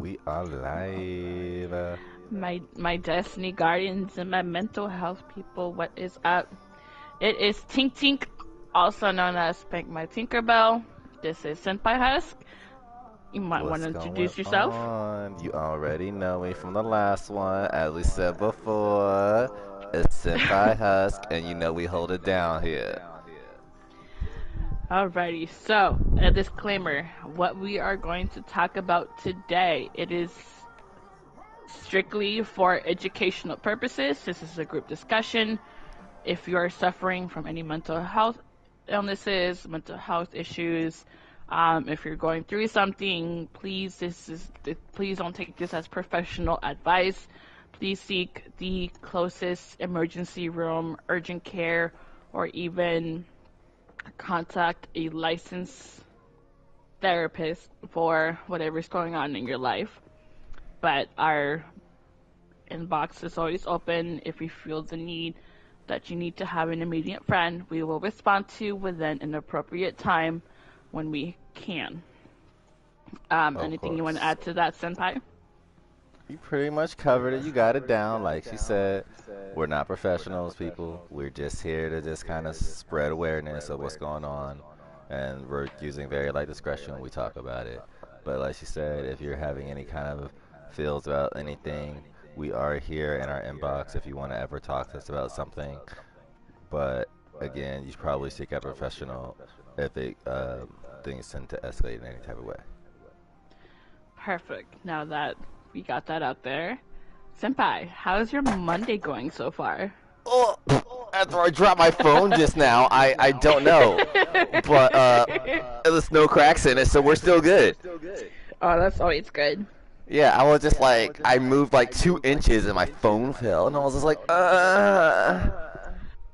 We are live. My Destiny Guardians and my mental health people, what is up? It is Tink Tink, also known as Spank My Tinkerbell. This is Senpai Husk. You might want What's to going introduce yourself. on? You already know me from the last one. As we said before, it's Senpai Husk, and you know we hold it down here. Alrighty, so a disclaimer: what we are going to talk about today, it is strictly for educational purposes. This is a group discussion. If you are suffering from any mental health illnesses, mental health issues, if you're going through something, please don't take this as professional advice. Please seek the closest emergency room, urgent care, or even contact a licensed therapist for whatever's going on in your life. But our inbox is always open if we feel the need that you need to have an immediate friend. We will respond to within an appropriate time when we can. Of Anything you want to course. add to that, Senpai? You pretty much covered it. You got it down. Like she said, we're not professionals, people. We're just here to just kind of spread awareness of what's going on. And we're using very light discretion when we talk about it. But like she said, if you're having any kind of feels about anything, we are here in our inbox if you want to ever talk to us about something. But again, you should probably seek out a professional if things tend to escalate in any type of way. Perfect. Now that we got that out there, Senpai, how's your Monday going so far? Oh, after I dropped my phone just now, I don't know. But there's no cracks in it, so we're still good. Oh, that's always good. Yeah, I was just like, I moved like 2 inches and my phone fell, and I was just like,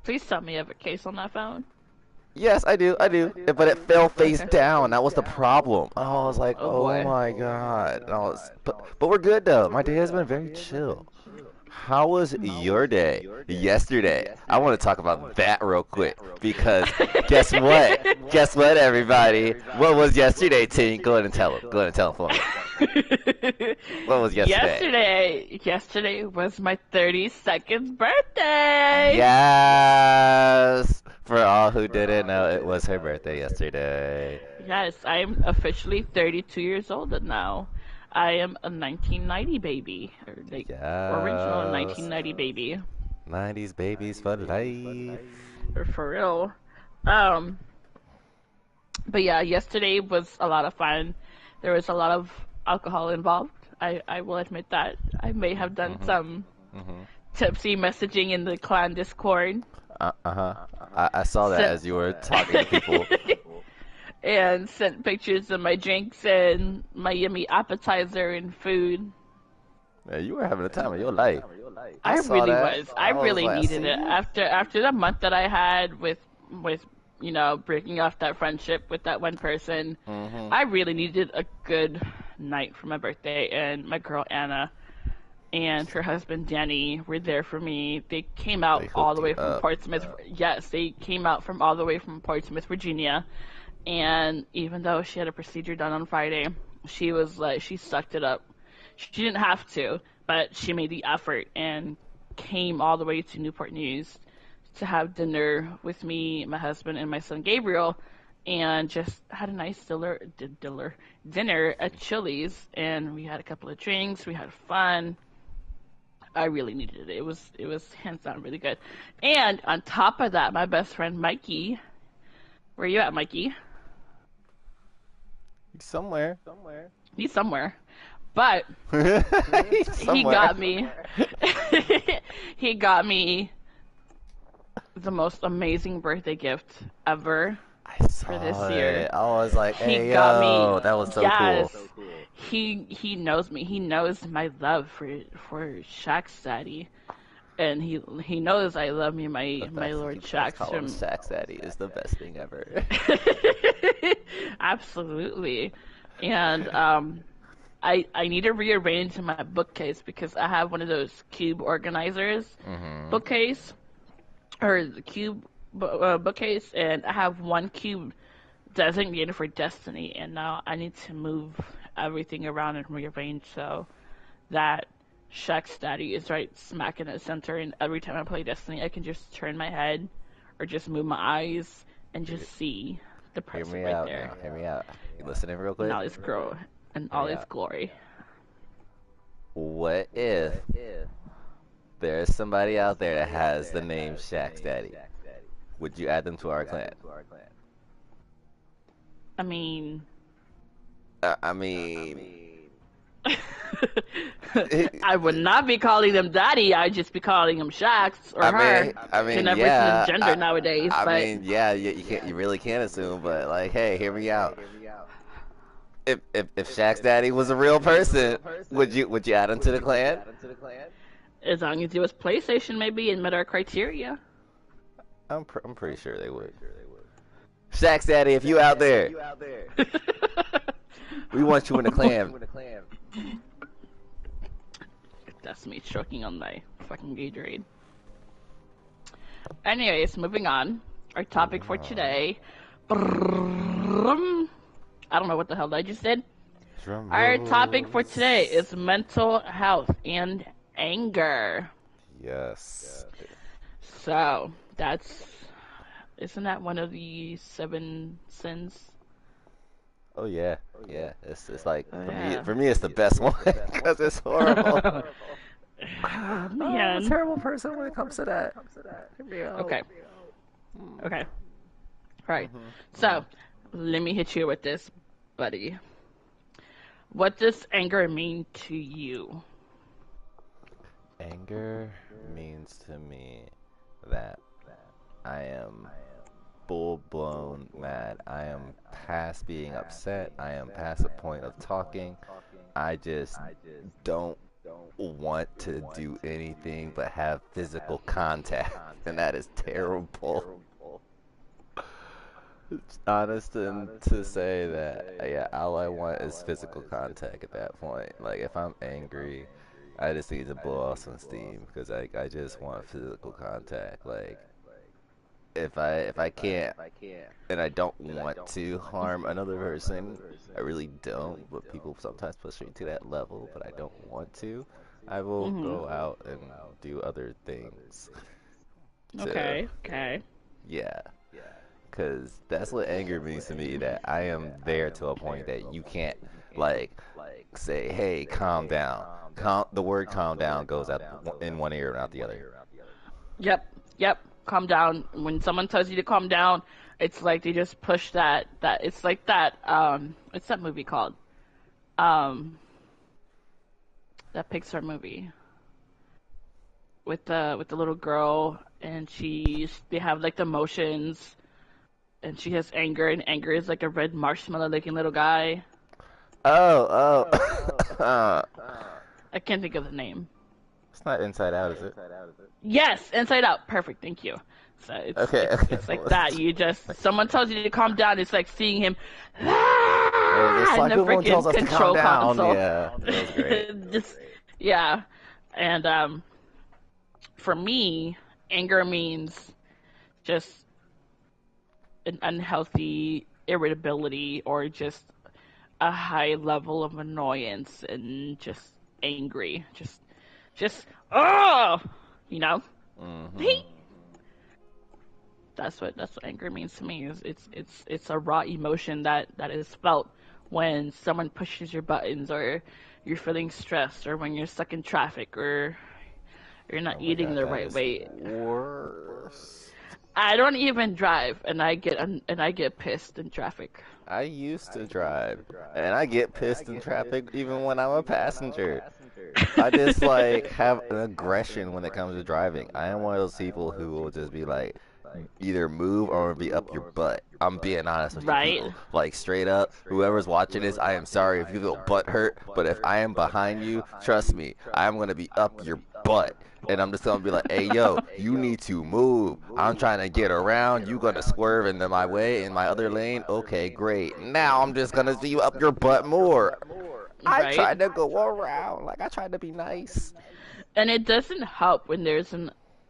Please tell me you have a case on that phone. yes, I do. But it fell face down. That was the problem. I was like, Oh oh boy. my god. And but we're good though. My day has been very chill. How was your day yesterday? I want to talk about that real quick because guess what? Guess what, everybody? What was yesterday, Tink? Go ahead and tell them. Go ahead and tell them for me. What was yesterday? Yesterday was my 32nd birthday. Yes. For all who didn't know, it was her birthday yesterday. Yes, I'm officially 32 years old now. I am a 1990 baby, or like original Yes. 1990 baby, 90s babies for life. or for real. Um, but yeah, yesterday was a lot of fun. There was a lot of alcohol involved. I will admit that I may have done Mhm. some Mhm. tipsy messaging in the clan Discord. Uh-huh. I saw that Sent as you were talking to people. and sent pictures of my drinks and my yummy appetizer and food. Yeah, you were having a time of your life. I I saw really that. was. I I was really like, I needed see it you. after the month that I had with breaking off that friendship with that one person. Mhm. I really needed a good night for my birthday, and my girl Anna and her husband Danny were there for me. They came They out all hooked the you way from up. Portsmouth. Yes, they came out from all the way from Portsmouth, Virginia. And even though she had a procedure done on Friday, she was like, she sucked it up. She didn't have to, but she made the effort and came all the way to Newport News to have dinner with me, my husband, and my son Gabriel, and just had a nice dinner at Chili's. And we had a couple of drinks. We had fun. I really needed it. It was hands down really good. And on top of that, my best friend Mikey, where you at, Mikey? Somewhere. He's somewhere. But he Somewhere. got me he got me the most amazing birthday gift ever I for this saw year. it. I was like, He hey, got me yo, that was so yes. cool. He knows me. He knows my love for Shaq's daddy. And he knows I love me The my fact that you Lord guys Shaxx call him from Shaq's daddy is the best thing ever. absolutely. And I need to rearrange my bookcase because I have one of those cube organizers Mhm. bookcase or the cube bookcase, and I have one cube designated for Destiny, and now I need to move everything around and rearranged so that Shaq's daddy is right smack in the center. And every time I play Destiny, I can just turn my head or just move my eyes and just see the Hear person me right out there now. Hear me out. You listening real in quick? all its grow and Hear all me its out. glory. What if there's somebody out there that has the name Shaq's daddy? Would you add them to our clan? I mean, I mean, I would not be calling them daddy. I'd just be calling them Shaq's or her. Can never assume the yeah. gender nowadays, but Yeah. You can't. You really can't assume. But like, hey, hear me out. If Shaq's daddy was a real person, would you add him to the clan? as long as it was PlayStation, maybe, and met our criteria. I'm pretty sure they would. Shaq's daddy, if you out there, we want you in the clan. That's me choking on my fucking Gatorade. Anyways, moving on. Our topic for today. I don't know what the hell I just did. Drum Our topic for today rolls. is mental health and anger. Yes. So, isn't that one of the 7 sins? Oh yeah, yeah. It's like Oh, for me, yeah. it's the best one because it's horrible. Oh, Oh, I'm a man. terrible person when it comes to that. Okay. Okay. Right. So, let me hit you with this, buddy. What does anger mean to you? Anger means to me that I am full blown mad. I am past being upset. I am past the point of talking. I just don't want to do anything but have physical contact, and that is terrible. It's honest and to say that, yeah, all I want is physical contact at that point. Like, if I'm angry, I just need to blow off some steam because I just want physical contact. Like, if I can't and I don't want to harm another person, I really don't. But people sometimes push me to that level, but I don't want to. I will Mm-hmm. go out and do other things to, Okay. Okay. yeah. Because that's what anger means to me. That I am there to a point that you can't, like, say, hey, calm down. The word calm down goes out in one ear and out the other. Yep. Yep. Calm down. When someone tells you to calm down, it's like they just push that it's like that what's that movie called? Um that Pixar movie with the little girl, and they have like the emotions, and she has anger, and anger is like a red marshmallow looking little guy. Oh, oh. I can't think of the name. It's not Inside Out, is it? Yes, Inside Out. Perfect. Thank you. So Okay, okay. it's like that. You just someone tells you to calm down. It's like seeing him It's in like the everyone tells freaking us to calm control down. console. Yeah, that was great. Just yeah, and for me, anger means just an unhealthy irritability or just a high level of annoyance and just angry. Just oh, you know. Hmm. That's what anger means to me. It's a raw emotion that is felt when someone pushes your buttons, or you're feeling stressed, or when you're stuck in traffic, or you're not Oh my eating God, the that right is the way. worst. I don't even drive, and I get pissed in traffic. I used to drive, and I get pissed in traffic even when I'm a passenger. I just like have an aggression when it comes to driving. I am one of those people who will just be like, either move or be up your butt. I'm being honest with you Right? people. Like straight up, whoever's watching this, I am sorry if you feel butt hurt, but if I am behind you, trust me, I'm gonna be up your butt. And I'm just gonna be like, hey yo, you need to move. I'm trying to get around. You gonna swerve into my way in my other lane? Okay, great. Now I'm just gonna see you up your butt more. I Right? tried to go around. Like I tried to be nice. And it doesn't help when there's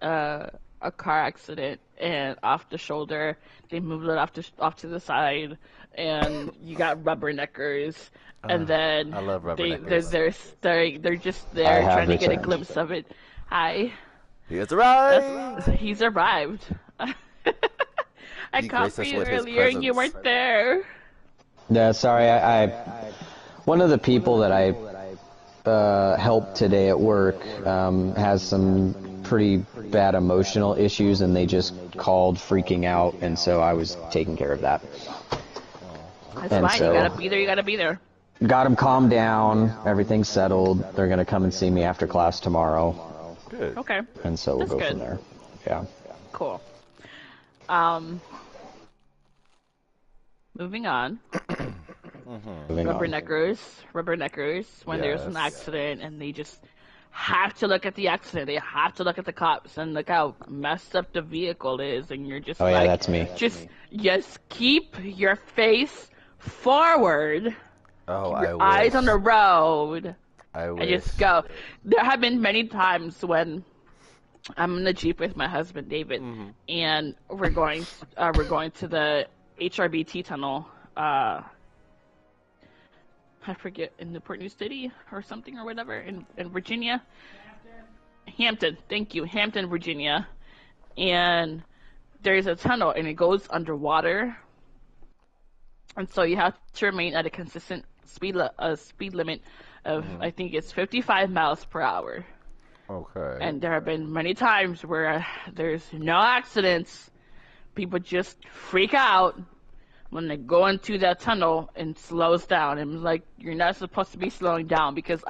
uh, a car accident and off the shoulder they move it off to the side, and you got rubberneckers, and then I love rubberneckers. they're just I there have trying to get a returned. glimpse of it. Hi, He has that's arrived. he's arrived. I He called graced for us you with his earlier and you presence. weren't there. Yeah, sorry. One of the people that I helped today at work has some pretty bad emotional issues, and they just called freaking out, and so I was taking care of that. That's And fine. You so gotta be there. You gotta be there. got them calmed down. Everything's settled. They're gonna come and see me after class tomorrow, Good. Okay, and so we'll that's go from good. there. Yeah. Cool. Um, moving on. Moving on. Rubberneckers, when there's an Yes. accident and they just have to look at the accident, they have to look at the cops and look how messed up the vehicle is, and you're just Oh yeah, like, that's me. just keep your face forward, Oh, keep I your eyes wish. on the road, I and wish. just go. There have been many times when I'm in the Jeep with my husband David, and we're going to the HRBT tunnel. I forget, in Newport News City or something or whatever, in Virginia. Hampton, thank you, Hampton, Virginia. And there's a tunnel and it goes underwater. And so you have to remain at a consistent speed limit of, I think it's 55 miles per hour. Okay. And there have been many times where there's no accidents. People just freak out when they go into that tunnel and slows down. And like, you're not supposed to be slowing down because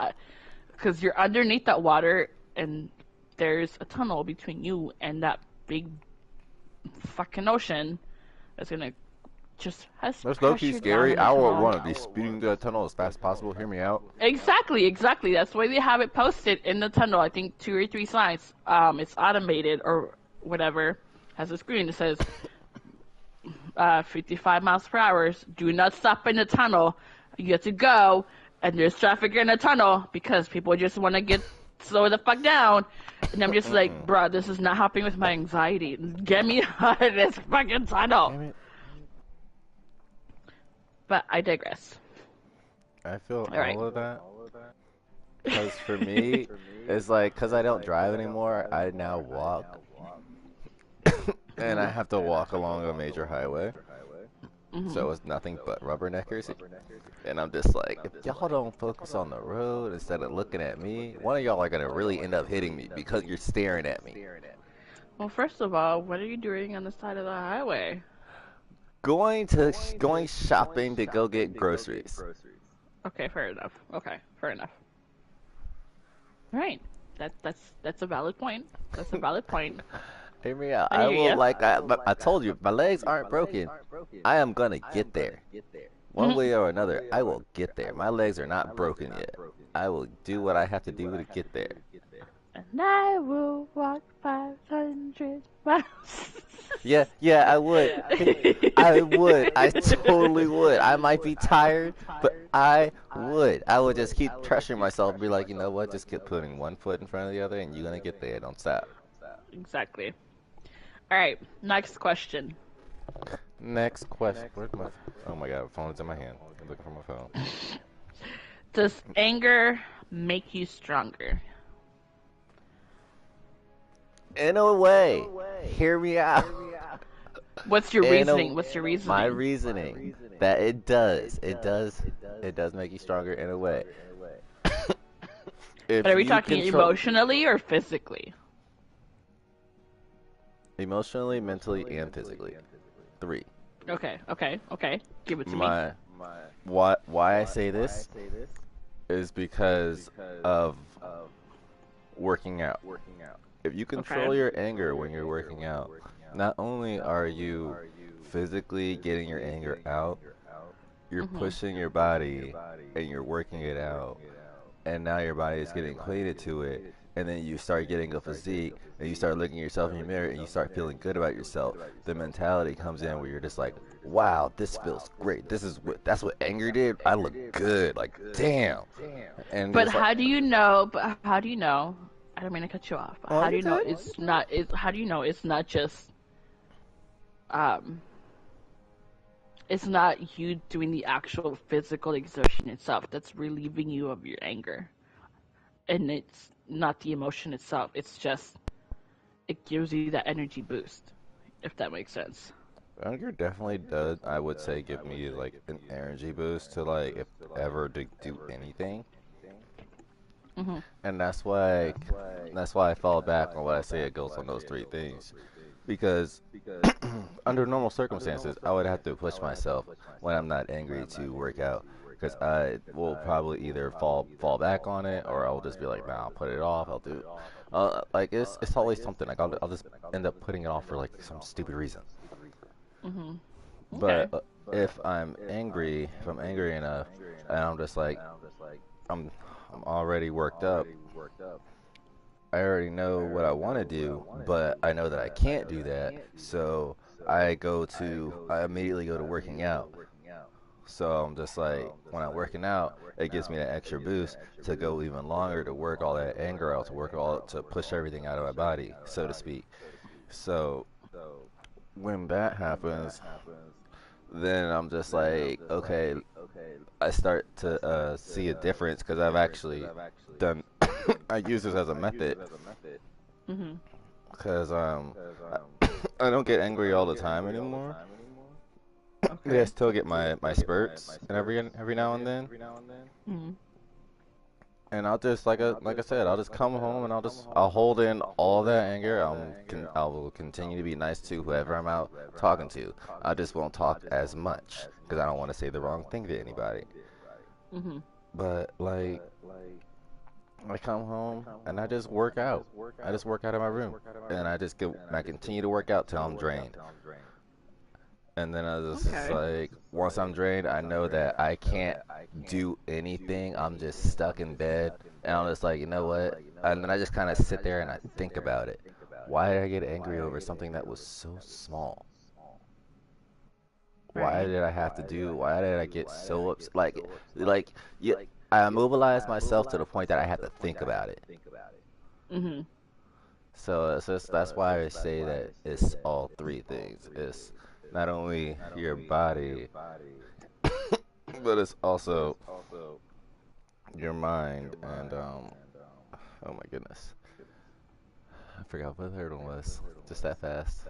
you're underneath that water and there's a tunnel between you and that big fucking ocean that's gonna just That's crash low-key you down scary. in the I would tunnel. want to be speeding through that tunnel as fast as possible. Hear me out. Exactly. That's why they have it posted in the tunnel. I think 2 or 3 signs. It's automated or whatever. Has a screen that says 55 miles per hour. Do not stop in the tunnel. You have to go, and there's traffic in the tunnel because people just want to get slow the fuck down. And I'm just like, bro, this is not helping with my anxiety. Get me out of this fucking tunnel. Damn it. But I digress. I feel All right. all of that. Because for me, it's like, because I don't drive anymore, I now walk. And I have to walk along a major highway. So it's nothing but rubberneckers. And I'm just like, if y'all don't focus on the road instead of looking at me, one of y'all are going to really end up hitting me because you're staring at me. Well, first of all, what are you doing on the side of the highway? Going shopping to go get groceries. Okay, fair enough. All right, that's a valid point. Hear me out. I I hear will, ya. like, I told you, my legs aren't broken. I am gonna get there. One way or another, I will get there. My legs are not broken yet. I will do what I have to do to get there. And I will walk 500 miles. Yeah, I would. I totally would. I might be tired, but I would. I would just keep pressuring myself and be like, you know what? Just keep putting one foot in front of the other, and you're gonna get there. Don't stop. Exactly. All right, next question. Next question. Where's my? Oh my God, phone's in my hand. I'm looking for my phone. Does anger make you stronger? In a way, hear me out. What's your reasoning? My reasoning that it does make you stronger in a way. But are we talking emotionally or physically? Emotionally, mentally, and physically. 3. Okay. Give it to me. Why I say this is because of working out. If you control your anger when you're working out, not only are you physically getting your anger out, you're pushing your body and you're working it out, and now your body is getting acquainted to it, and then you start getting a physique, and you start looking at yourself in the mirror, and you start feeling good about yourself. The mentality comes in where you're just like, wow, this feels great. That's what anger did. I look good. Like, damn. And But it's how like, do you know? I don't mean to cut you off. But how do you know it's not? How do you know it's not just it's not you doing the actual physical exertion itself that's relieving you of your anger. And it's not the emotion itself. It's just, it gives you that energy boost, if that makes sense. Anger definitely does, I would say, give me like an energy boost to like if ever to do anything. Hmm. And that's why I fall back on what I say it goes on those three things. Because under normal circumstances, I would have to push myself when I'm not angry to work out. Because I will probably either fall back on it, or I'll just be like, nah, I'll put it off. I'll do, like it's always something. Like I'll just end up putting it off for like some stupid reason. Hmm. Okay. But if I'm angry enough, and I'm just like, I'm I'm already worked up. I already know what I want to do, but I know that I can't do that. So I immediately go to working out. So I'm just like, when I'm working out, it gives me that extra boost to go even longer, to work all that anger out, to push everything out of my body, so to speak. So when that happens, then I'm just like, okay, I start to see a difference because I've actually done, I use this as a method Hmm. because I don't get angry all the time anymore. Yeah, I Okay. still get my spurts and every now and then, Hmm. and I'll just like I said, I'll just come home and I'll hold in all that anger. I will continue to be nice to whoever I'm out talking to. I just won't talk as much because I don't want to say the wrong thing to anybody. Hmm. But like I come home and I just work out. I just work out in my room, and I continue to work out till I'm drained. And then I was just Okay. like, once I'm drained, I know that I can't do anything. I'm just stuck in bed. And I'm just like, you know what? And then I just kind of sit there and I think about it. Why did I get angry over something that was so small? Why Right. did I have to do? Why did I get so upset? Like, yeah, I immobilized myself to the point that I had to think about it. Hmm. So that's why I say that it's all three things. It's not only your body, but it's also your mind and oh my goodness, I forgot what the third one was. Just that fast.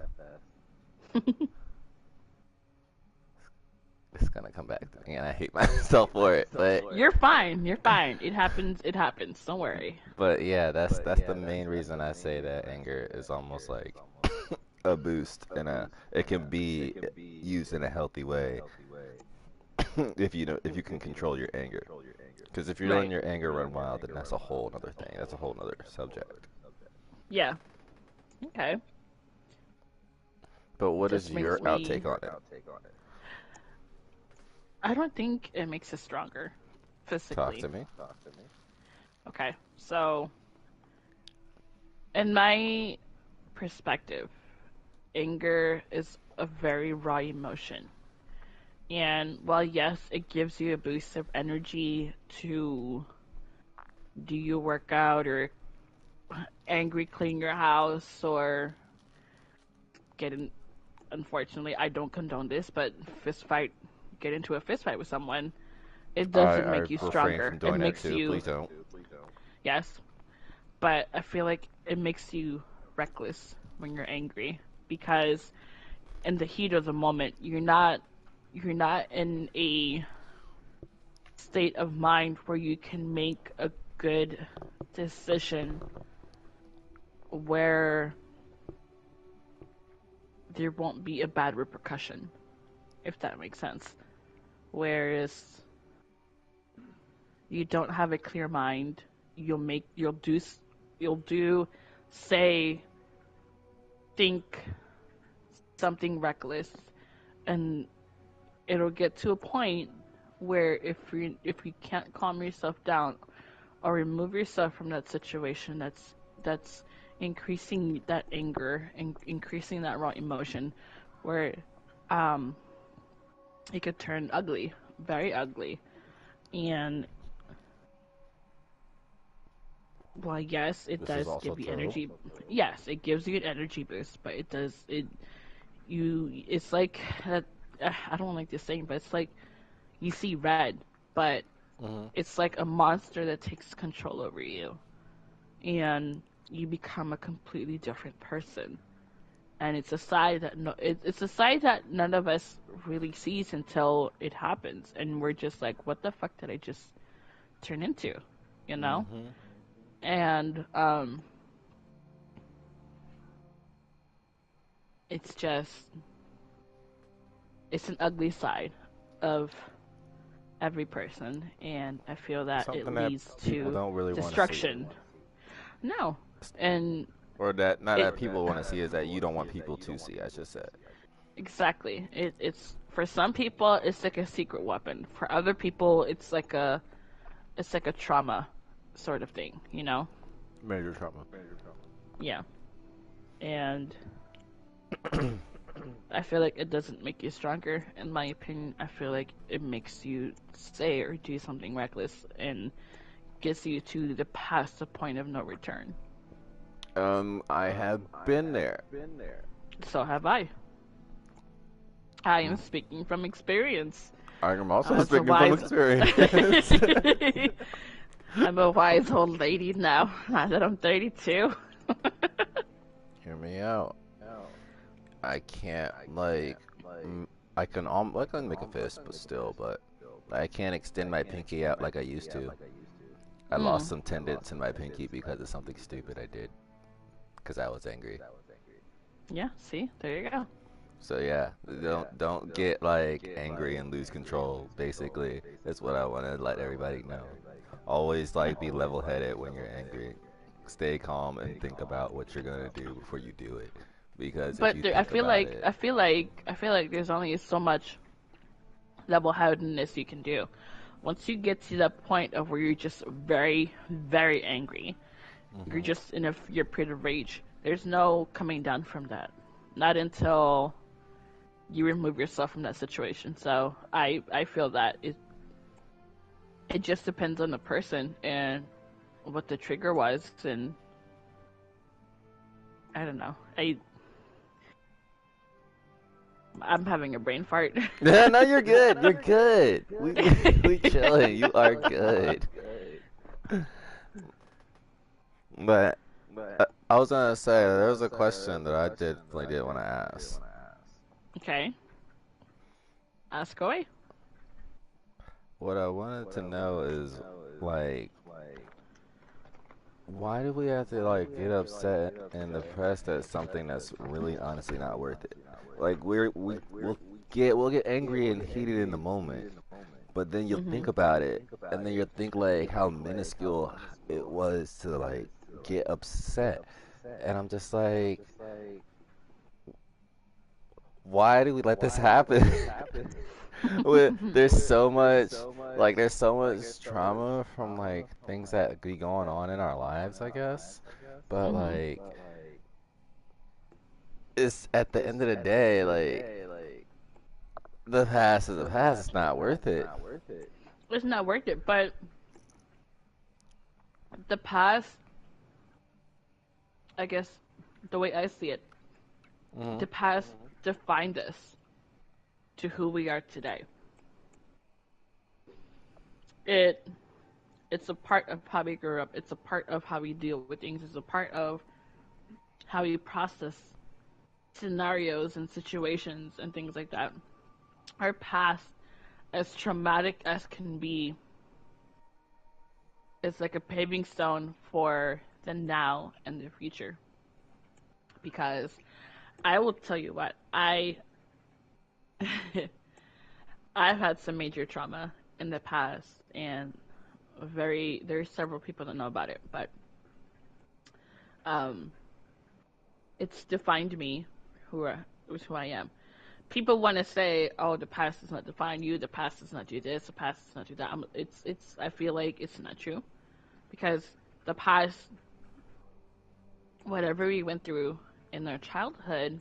It's gonna come back to me, and I hate myself for it. You're fine. You're fine. It happens. It happens. Don't worry. But yeah, that's the main reason I say that anger is almost like a boost, and it can be used in a healthy way if you can control your anger. Because if you're letting Right. your anger run wild, then that's a whole other thing. That's a whole other subject. Yeah. Okay. But what is Just your makes outtake me. on it? I don't think it makes us stronger Talk physically. to me. Okay. So, in my perspective, anger is a very raw emotion. And while yes, it gives you a boost of energy to do your workout or angry clean your house or get in, unfortunately, I don't condone this, but fist fight, get into a fist fight with someone, it doesn't I make you refrain stronger. from It doing that makes too. you, Please don't. yes, but I feel like it makes you reckless when you're angry because in the heat of the moment, you're not in a state of mind where you can make a good decision where there won't be a bad repercussion, if that makes sense. Whereas you don't have a clear mind, you'll do, say, think something reckless, and it'll get to a point where if you can't calm yourself down or remove yourself from that situation that's increasing that anger and increasing that raw emotion where um it could turn ugly, very ugly. And well, yes, it This is does also give you true. energy. Yes, it gives you an energy boost, but it does it you it's like that I don't like this saying, but it's like you see red, but Hmm. it's like a monster that takes control over you, and you become a completely different person. And it's a side that it's a side that none of us really sees until it happens, and we're just like, what the fuck did I just turn into, you know? Hmm. And it's just it's an ugly side of every person, and I feel that it Something that leads people to don't really want to see. destruction. No, and Or that, not it that people want to see, is that you don't want people to see, I should say. exactly. It's for some people it's like a secret weapon. For other people, it's like a trauma sort of thing, you know? Major trauma. Yeah, and I feel like it doesn't make you stronger. In my opinion, I feel like it makes you say or do something reckless and gets you to the past the point of no return. I have been there. So have I. I am speaking from experience. I am also As a speaking from wise, experience. I'm a wise old lady now. Now that I'm 32. Hear me out. I can't I can I can make a fist, but still, but I can't extend my pinky out like I used to. I lost Mm. some tendons in my pinky because of something stupid I did, because I was angry. Yeah. See, there you go. So yeah, don't get like angry and lose control. Basically, that's what I want to let everybody know. Always Yeah. like be level-headed when you're angry. Stay calm and think about what you're gonna do before you do it. Because if But you there, I think feel about like it, I feel like there's only so much level-headedness you can do. Once you get to that point of where you're just very, very angry, you're hmm just in your pit of rage. There's no coming down from that. Not until you remove yourself from that situation. So I feel that it just depends on the person and what the trigger was, and I don't know. I'm having a brain fart. yeah, no, you're good. You're good. We chilling. You are good. But I was gonna say there was a question that I definitely did want to ask. Okay, ask away. What I wanted to know is like, why do we have to like get upset and depressed at something that's really honestly not worth it? Like we'll get angry and heated in the moment, but then you'll Hmm. think about it, and then you'll think like how minuscule it was to like get upset, and I'm just like, why do we let this happen? There's so much there's so much trauma from like things that be going on in our lives, I guess. But Hmm. like it's at the end of the day, like the past is the past, it's not worth it. It's not worth it, but the past, I guess, the way I see it, Mhm. the past defined us to who we are today. It it's a part of how we grew up. It's a part of how we deal with things. It's a part of how we process scenarios and situations and things like that. Our past, as traumatic as can be, is like a paving stone for the now and the future. Because I will tell you what, I've had some major trauma in the past, and there's several people that know about it, but um, it's defined me, who I am. People want to say, "Oh, the past does not define you. The past does not do this. The past does not do that." It's. I feel like it's not true because the past, whatever we went through in our childhood,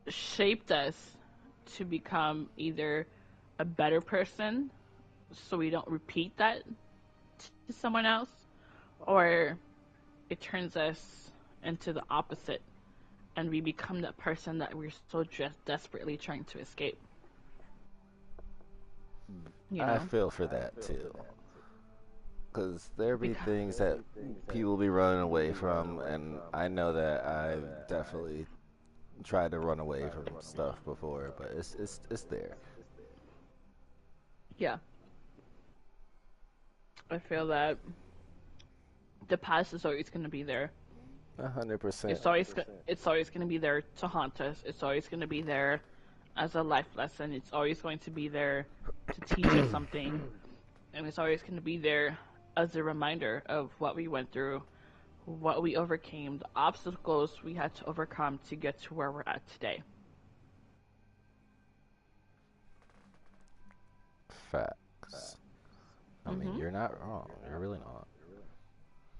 shaped us to become either a better person, so we don't repeat that to someone else, or it turns us into the opposite and we become that person that we're so just desperately trying to escape. You I know, feel for that too. Because there be because things that people be running away from, and I know that I've definitely tried to run away from stuff before, but it's there. yeah, I feel that the past is always going to be there. 100%. It's always going to be there to haunt us. It's always going to be there as a life lesson. It's always going to be there to teach us something, and it's always going to be there as a reminder of what we went through, what we overcame, the obstacles we had to overcome to get to where we're at today. Facts. I mean, hmm you're not wrong. You're really not.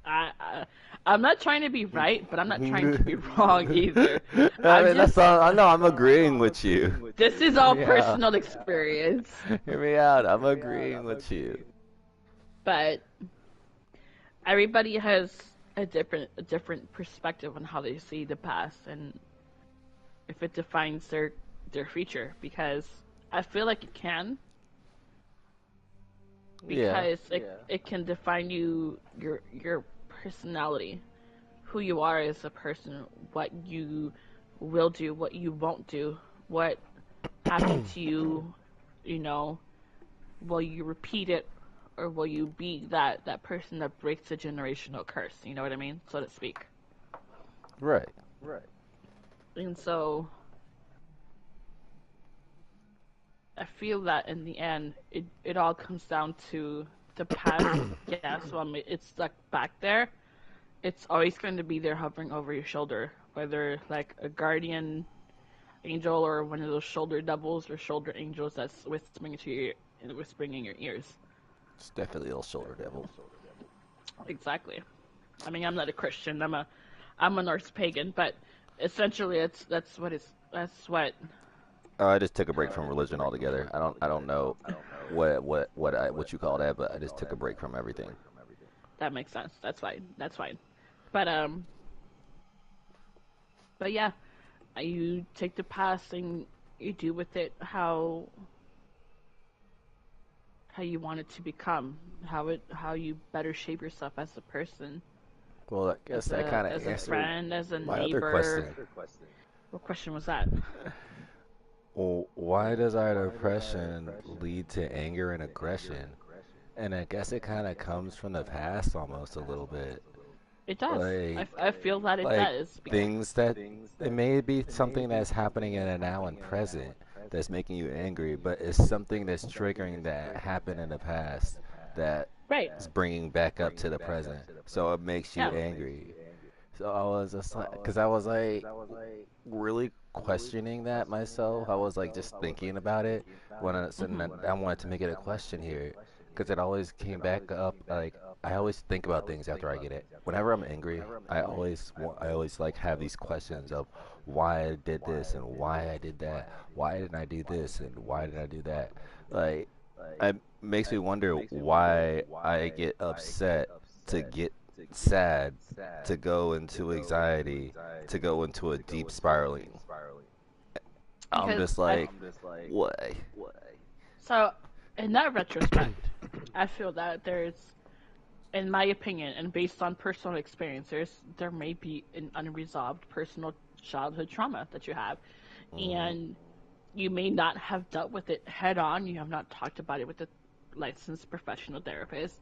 I, I I'm not trying to be right, but I'm not trying to be wrong either. I I'm mean, just that's all. I know I'm agreeing with you. This is Hear all me out. personal experience, Hear me out. I'm agreeing with you. but everybody has a different perspective on how they see the past and if it defines their future, because I feel like it can, Yeah. because it can define your personality, who you are as a person, what you will do, what you won't do, what happened to you, you know, will you repeat it, or will you be that person that breaks a generational curse, you know what I mean, so to speak. Right. And so I feel that in the end, it all comes down to the past. Yes, well, it's stuck back there. It's always going to be there hovering over your shoulder, whether like a guardian angel or one of those shoulder devils or shoulder angels that's whispering in your ears. It's definitely a shoulder devil. Exactly. I mean, I'm not a Christian. I'm a Norse pagan, but essentially, that's what. I just took a break from religion altogether. I don't know what you call that, but I just took a break from everything. That makes sense. That's fine. That's fine. But but yeah, you take the past and you do with it how you want it to become, how you better shape yourself as a person, Well, I guess that kind of as a answered friend, as a my other neighbor. question. What question was that? Well, why does our depression lead to anger and aggression? And I guess it kind of comes from the past almost a little bit. It does. Like, I feel that it like does. things that it may be something that's happening in the now and present that's making you angry, but it's something that's triggering that happened in the past that Right. is bringing back up to the present. So it makes you Yeah. angry. So I was just like, because I was like really questioning that myself. I was like just thinking about it when I wanted to make it a question here, because it always came back up. Like I always think about things after I get it. Whenever I'm angry, I always like have these questions of why I did this and why I did that. Why didn't I do this and why did I do that? Like it makes me wonder why I get upset to get sad to go into anxiety to go into a deep spiraling. I'm Because just I like, why? so in that retrospect, I feel that there's, in my opinion, and based on personal experience, there may be an unresolved personal childhood trauma that you have, Hmm. and you may not have dealt with it head on. You have not talked about it with a licensed professional therapist.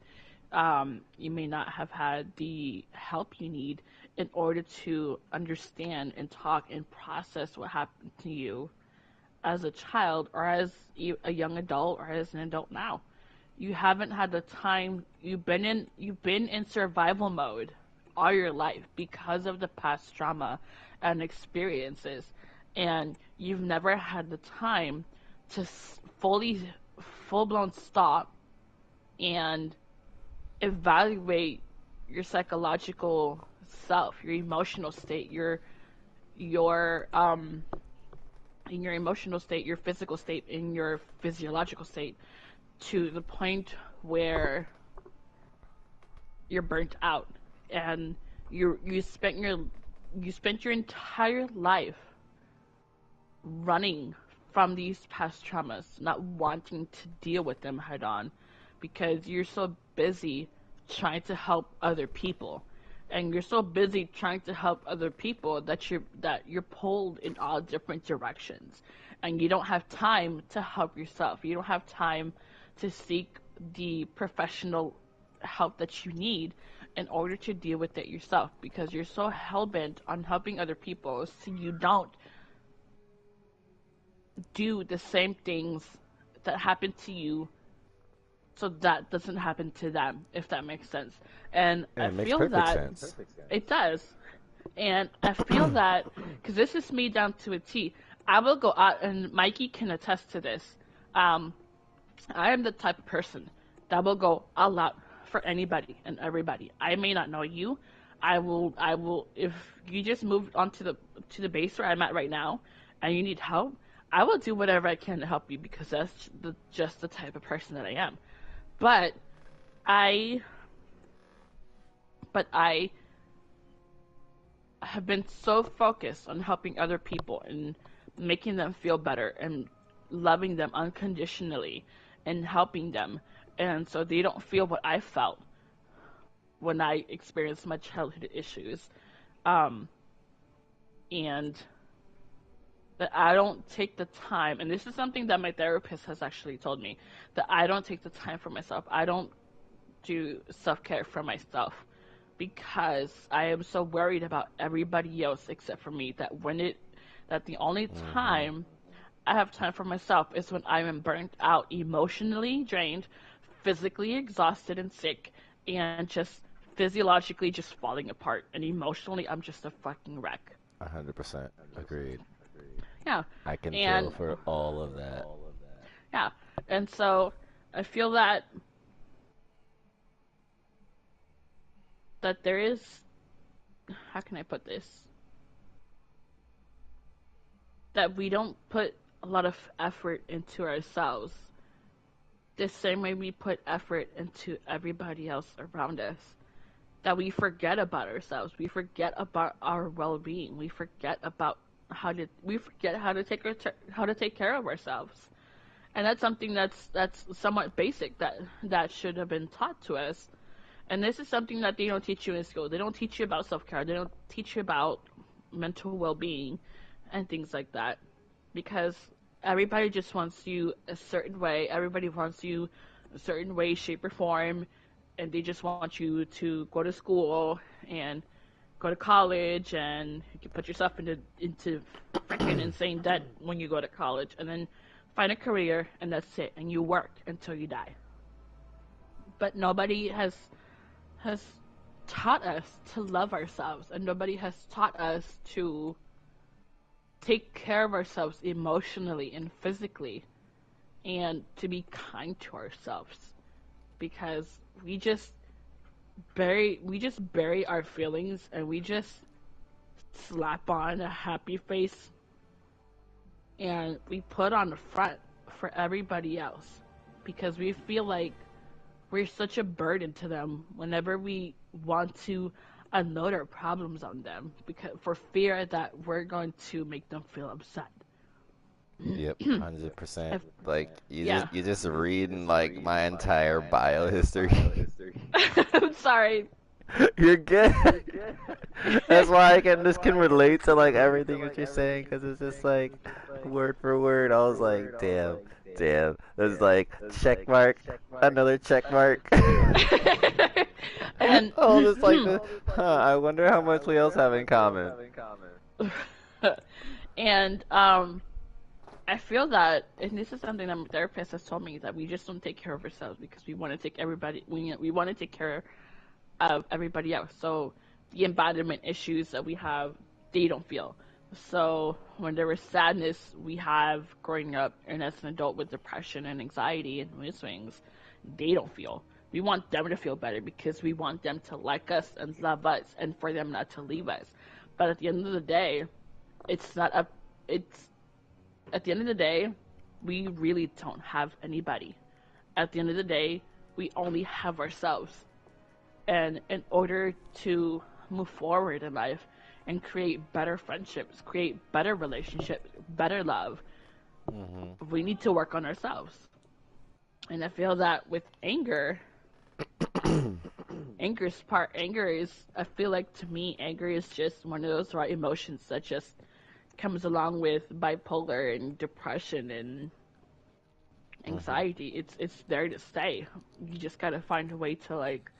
You may not have had the help you need in order to understand and talk and process what happened to you as a child or as a young adult or as an adult now. You haven't had the time. You've been in survival mode all your life because of the past trauma and experiences, and you've never had the time to fully full blown stop and evaluate your psychological self, your emotional state, your in your emotional state, your physical state, in your physiological state, to the point where you're burnt out and you spent you spent your entire life running from these past traumas, not wanting to deal with them head on because you're so busy trying to help other people. And you're so busy trying to help other people that you're pulled in all different directions. And you don't have time to help yourself. You don't have time to seek the professional help that you need in order to deal with it yourself because you're so hell-bent on helping other people so you don't do the same things that happen to you so that doesn't happen to them, if that makes sense. And Yeah, I it makes feel perfect that sense. it does. And I feel that, because this is me down to a T, I will go out, and Mikey can attest to this. I am the type of person that will go all out for anybody and everybody. I may not know you. If you just move on to the base where I'm at right now, and you need help, I will do whatever I can to help you because that's just the type of person that I am. But I have been so focused on helping other people and making them feel better and loving them unconditionally and helping them, and so they don't feel what I felt when I experienced my childhood issues, um, and that I don't take the time, and this is something that my therapist has actually told me, that I don't take the time for myself. I don't do self-care for myself because I am so worried about everybody else except for me that the only Hmm. time I have time for myself is when I am burnt out, emotionally drained, physically exhausted and sick, and just physiologically just falling apart. And emotionally, I'm just a fucking wreck. 100% agreed. Yeah. I can feel And for all of that. yeah. And so I feel that there is, how can I put this? That we don't put a lot of effort into ourselves the same way we put effort into everybody else around us. That we forget about ourselves. We forget about our well-being. We forget how to take care of ourselves. And that's something that's somewhat basic that should have been taught to us. And this is something that they don't teach you in school. They don't teach you about self-care. They don't teach you about mental well-being and things like that because everybody just wants you a certain way. Everybody wants you a certain way, shape, or form, and they just want you to go to school and go to college, and you can put yourself into freaking insane debt when you go to college, and then find a career, and that's it, and you work until you die. But nobody has taught us to love ourselves, and nobody has taught us to take care of ourselves emotionally and physically and to be kind to ourselves because we just bury our feelings and we just slap on a happy face and we put on the front for everybody else because we feel like we're such a burden to them whenever we want to unload our problems on them because for fear that we're going to make them feel upset. Yep, 100%. If, Like yeah. you just reading like my entire bio history. I'm sorry. You're good. That's why I can this can relate to like everything that you're saying because it's just like word for word. I was like, damn, damn. There's like check mark, another check mark. And I was just like, I wonder how much we else have in common. and I feel that, and this is something that my therapist has told me that we just don't take care of ourselves because we want to take everybody. We want to take care of everybody else. So the embodiment issues that we have, they don't feel. So when there is sadness we have growing up and as an adult with depression and anxiety and mood swings, they don't feel. We want them to feel better because we want them to like us and love us and for them not to leave us. But at the end of the day, it's not up. It's at the end of the day, we really don't have anybody. At the end of the day, we only have ourselves. And in order to move forward in life, and create better friendships, create better relationships, better love, Hmm. we need to work on ourselves. And I feel that with anger, anger is, I feel like to me, anger is just one of those right emotions that just comes along with bipolar and depression and Hmm. anxiety. It's there to stay. You just gotta find a way to like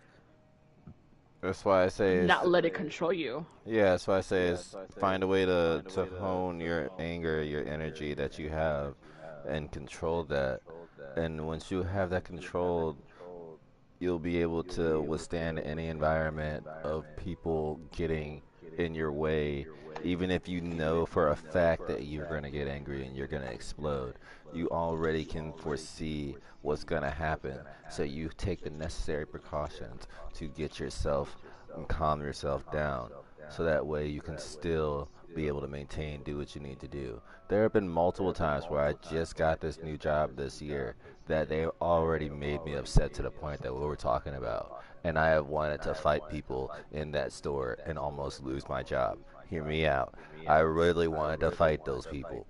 That's why I say it's not let it control you. yeah. That's why I say is find a way to hone your anger, your energy that you have, and control that. And once you have that controlled, you'll be able to withstand any environment of people getting in your way, even if you know for a fact that you're going to get angry and you're going to explode. You already can foresee what's going to happen, so you take the necessary precautions to get yourself and calm yourself down, so that way you can still be able to maintain, do what you need to do. There have been multiple times where I just got this new job this year that they already made me upset to the point that we were talking about. And I have wanted to fight people in that store and almost lose my job. Hear me out. I really wanted to fight those people.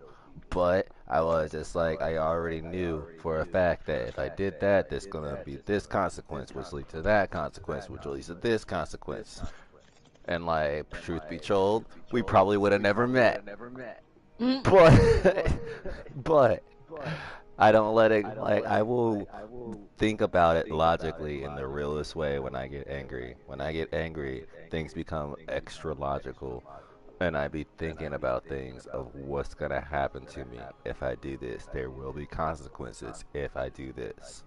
But I was just like, I already knew for a fact that if I did that, there's going to be this consequence, which leads to that consequence, which leads to this consequence. And like, truth be told, we probably would have never met. Mm, But, but I don't let it, like, I will think about it logically in the realest way when I get angry. When I get angry, things become extra logical, and I be thinking about things of what's gonna happen to me if I do this. There will be consequences if I do this.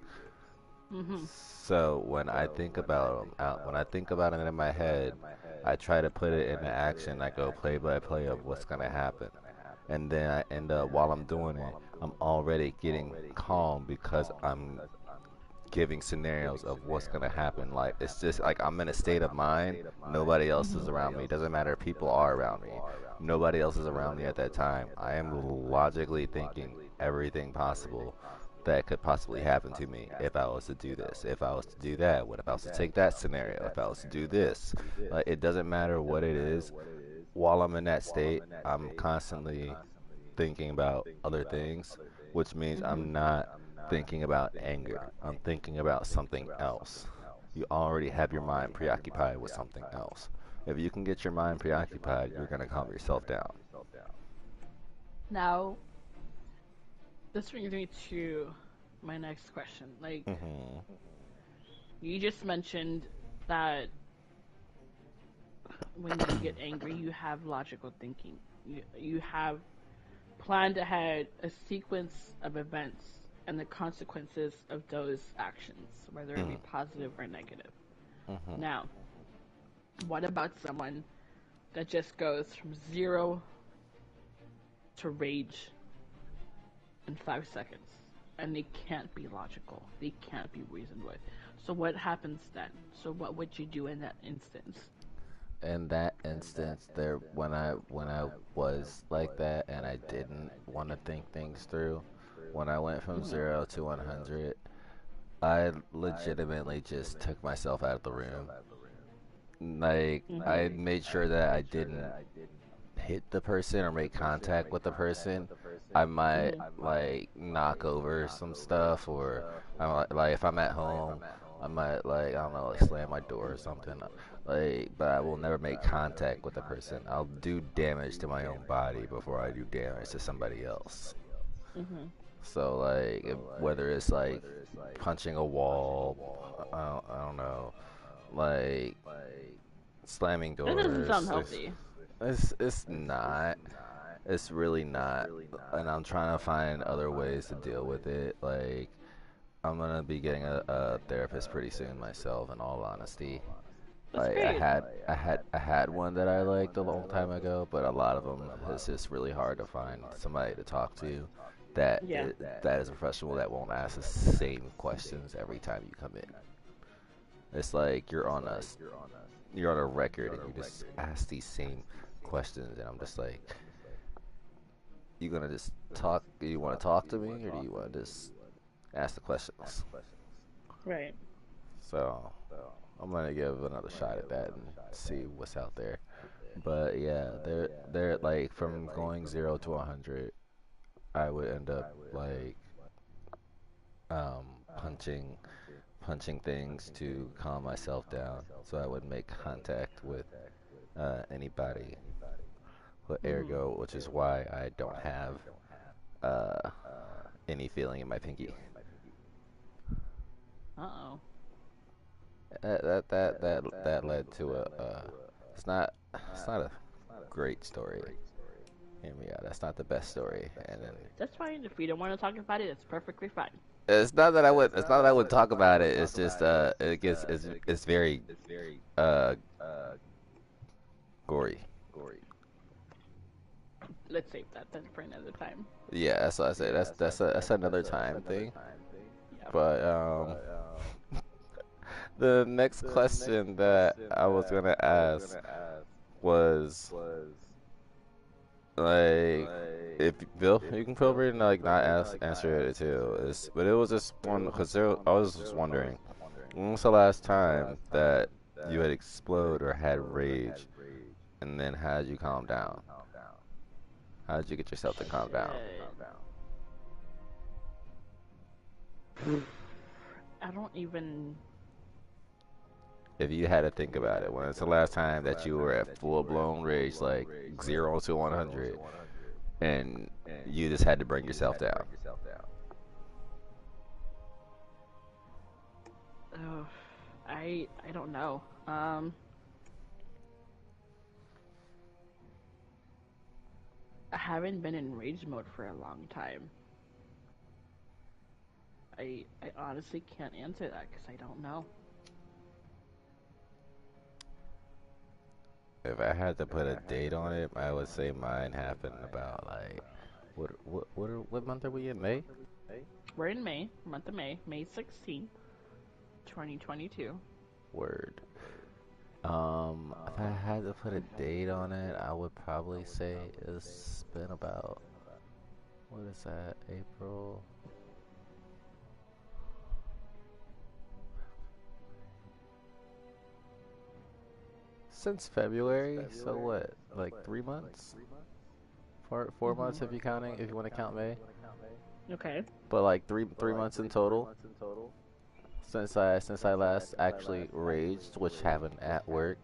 hmm So when I think about 'em out, when I think about it in my head, I try to put it into action. I go play by play of what's gonna happen, and then I end up while I'm doing it, I'm already getting calm because I'm giving scenarios of what's gonna happen. Like it's just like I'm in a state of mind. Nobody else is around me. It doesn't matter if people are around me. Nobody else is around me at that time. I am logically thinking everything possible that could possibly happen to me if I was to do this. If I was to do that, what if I was to take that scenario? If I was to do this, like it doesn't matter what it is. While I'm in that state, I'm constantly thinking about other things, which means hmm I'm not thinking about anger. I'm thinking about something else. You already have your mind preoccupied with something else. If you can get your mind preoccupied, you're going to calm yourself down. Now, this brings me to my next question. Like, Hmm. you just mentioned that when you get angry, you have logical thinking. You have planned ahead a sequence of events and the consequences of those actions, whether it be Hmm. positive or negative. Hmm. Now, what about someone that just goes from zero to rage in 5 seconds? And they can't be logical. They can't be reasoned with. So what happens then? So what would you do in that instance? In that instance, there when I was like that and I didn't want to think things through, when I went from hmm 0 to 100, I legitimately just took myself out of the room. Like hmm I made sure that I didn't hit the person or make contact with the person. I might hmm like knock over some stuff, or I might, like if I'm at home, I might like I don't know, like slam my door or something. Like, but I will never make contact with the person. I'll do damage to my own body before I do damage to somebody else. hmm So like, whether it's like punching a wall, I don't know, like slamming That doesn't sound doors. healthy. It's not. It's really not. And I'm trying to find other ways to deal with it. Like I'm gonna be getting a therapist pretty soon myself. In all honesty, That's like great. I had one that I liked a long time ago, but a lot of them it's just really hard to find somebody to talk to Yeah. that is a professional that won't ask the same questions every time you come in. It's like you're on a record and you just ask these same questions, and I'm just like, you gonna just talk? Do you want to talk to me, or do you want to just ask the questions? Right. So I'm gonna give another shot at that and see what's out there. But yeah, they're like from going 0 to 100, I would end up like um, punching things to calm myself down, so I would make contact with anybody. But Mhm. ergo, which is why I don't have uh, any feeling in my pinky. Uh-oh. That led to a. It's not a great story. Hear me out. That's not the best story. And then That's fine. If you don't want to talk about it, it's perfectly fine. it's not that I would talk about it. It's just it's very uh gory. Let's save that then for another time. Yeah, that's what I say. That's another time thing. Yep. But the next question that I was gonna ask was like, if Bill, you can feel free to like not answer it too. But it was just one because I was just wondering, when was the last time that you had explode or had rage, and then how did you calm down? How did you get yourself to calm down? Shit. I don't even. If you had to think about it, when it's the last time that you were at full blown rage, like 0 to 100, and you just had to bring yourself down? Oh, I don't know. I haven't been in rage mode for a long time. I honestly can't answer that because I don't know. If I had to put a date on it, I would say mine happened about like what month are we in? May? We're in May, month of May, May 16th, 2022. Word. If I had to put a date on it, I would probably say it's been about, what is that? April? Since February, so what? Like 3 months? Four Mhm. months if you counting, if you want to count May. Okay. But like three months in total since I last actually raged, which happened at work.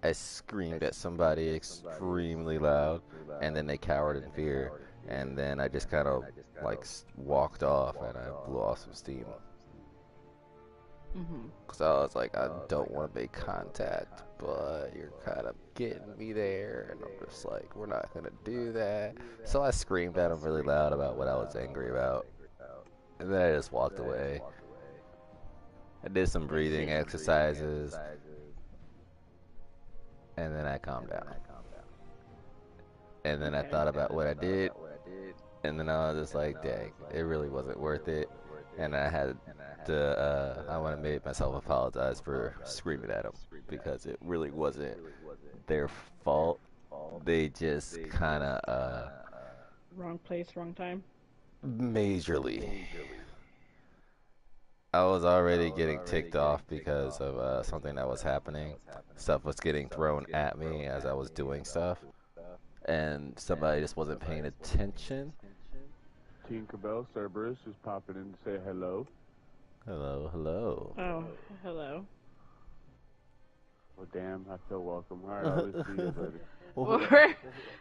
I screamed at somebody extremely loud, and then they cowered in fear, and then I just kind of like walked off, and I blew off some steam. Mhm. Cause I was like, I don't want to make contact, but you're kind of getting me there, and I'm just like, we're not gonna do that. So I screamed at him really loud about what I was angry about, and then I just walked away. I did some That's breathing it. exercises, and then I calmed down. And then I Okay. thought about what I did, and then I was just like, dang, it really wasn't worth it. And I had to, I want to make myself apologize for screaming at them because it really wasn't their fault. They just kind of, Wrong place, wrong time. majorly. I was already getting ticked off because of something that was happening. Stuff was getting thrown at me as I was doing stuff, and somebody just wasn't paying attention. Tinkerbell Cerberus is popping in to say hello. Hello, hello. Oh, hello. Oh, damn, I feel welcome. All right, I'll listen to you, buddy. We're,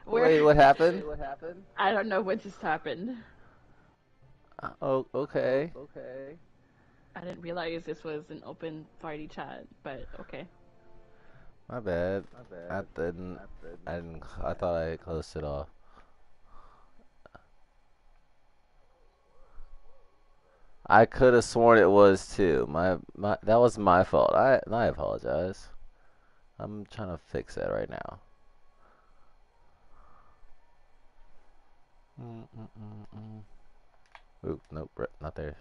we're. Wait, what happened? I don't know what just happened. Oh, okay. I didn't realize this was an open party chat, but okay. My bad. I didn't. I didn't. I thought I had closed it off. I could have sworn it was too. My that was my fault. I apologize. I'm trying to fix that right now. Mm. Ooh, nope, not there.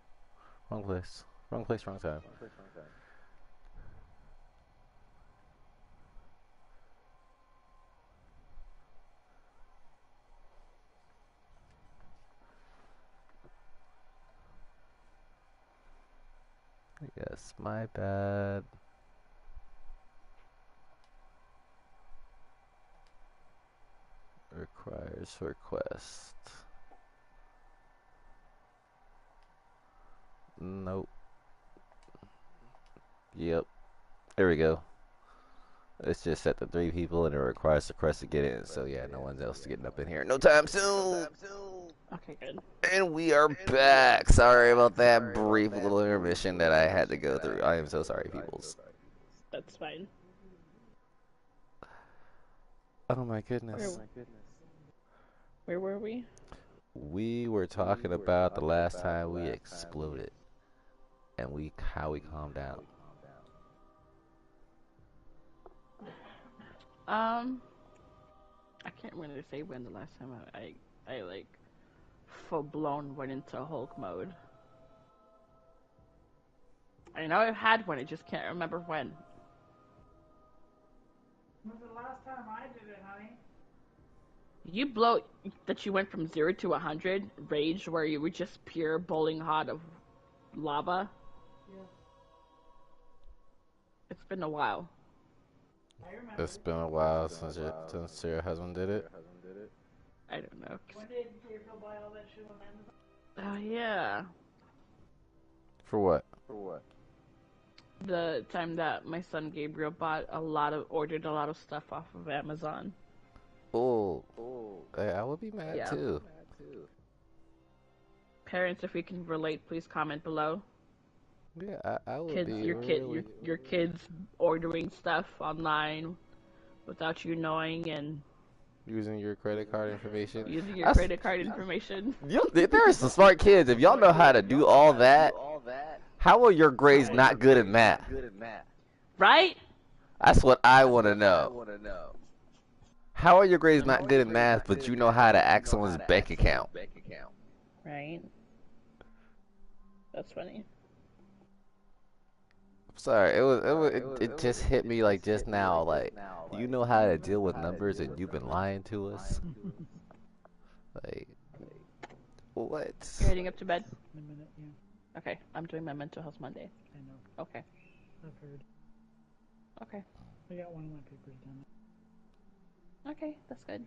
Wrong place. Wrong place, wrong time. Yes, my bad. Requires request. Nope. Yep. There we go. It's just set to 3 people and it requires request to get in. So yeah, no one else getting up in here. No time soon. Okay, good. And we are back. Sorry about that brief little intermission that I had to go through. I am so sorry, peoples. That's fine. Oh my goodness. Where were we? We were talking about the last time we exploded and how we calmed down. I can't really say when the last time I like full blown went into Hulk mode. I know I've had one, I just can't remember when. When was the last time I did it, honey? You blow that you went from 0 to 100 rage where you were just pure boiling hot of lava. Yeah. It's been a while. I remember. It's been a while since your husband did it. I don't know. When did Gabriel buy all that shit on Amazon? Oh yeah. For what? The time that my son Gabriel ordered a lot of stuff off of Amazon. Oh, I would be mad Yeah. too. Parents, if you can relate, please comment below. Yeah, I would Kids, be your kids ordering stuff online without you knowing and using your credit card information. using your credit card information. There are some smart kids. If y'all know how to do all that, how are your grades not good in math? Right? That's what I want to know. How are your grades not good in math, but you know how to hack someone's bank account? Right. That's funny. Sorry, it just hit me like just now. Like, you know how to deal with numbers, and you've been lying to us. Like, what? You're heading up to bed? In a minute, yeah. Okay, I'm doing my mental health Monday. I know. Okay. I've heard. Okay. I got one of my papers done. Okay, that's good.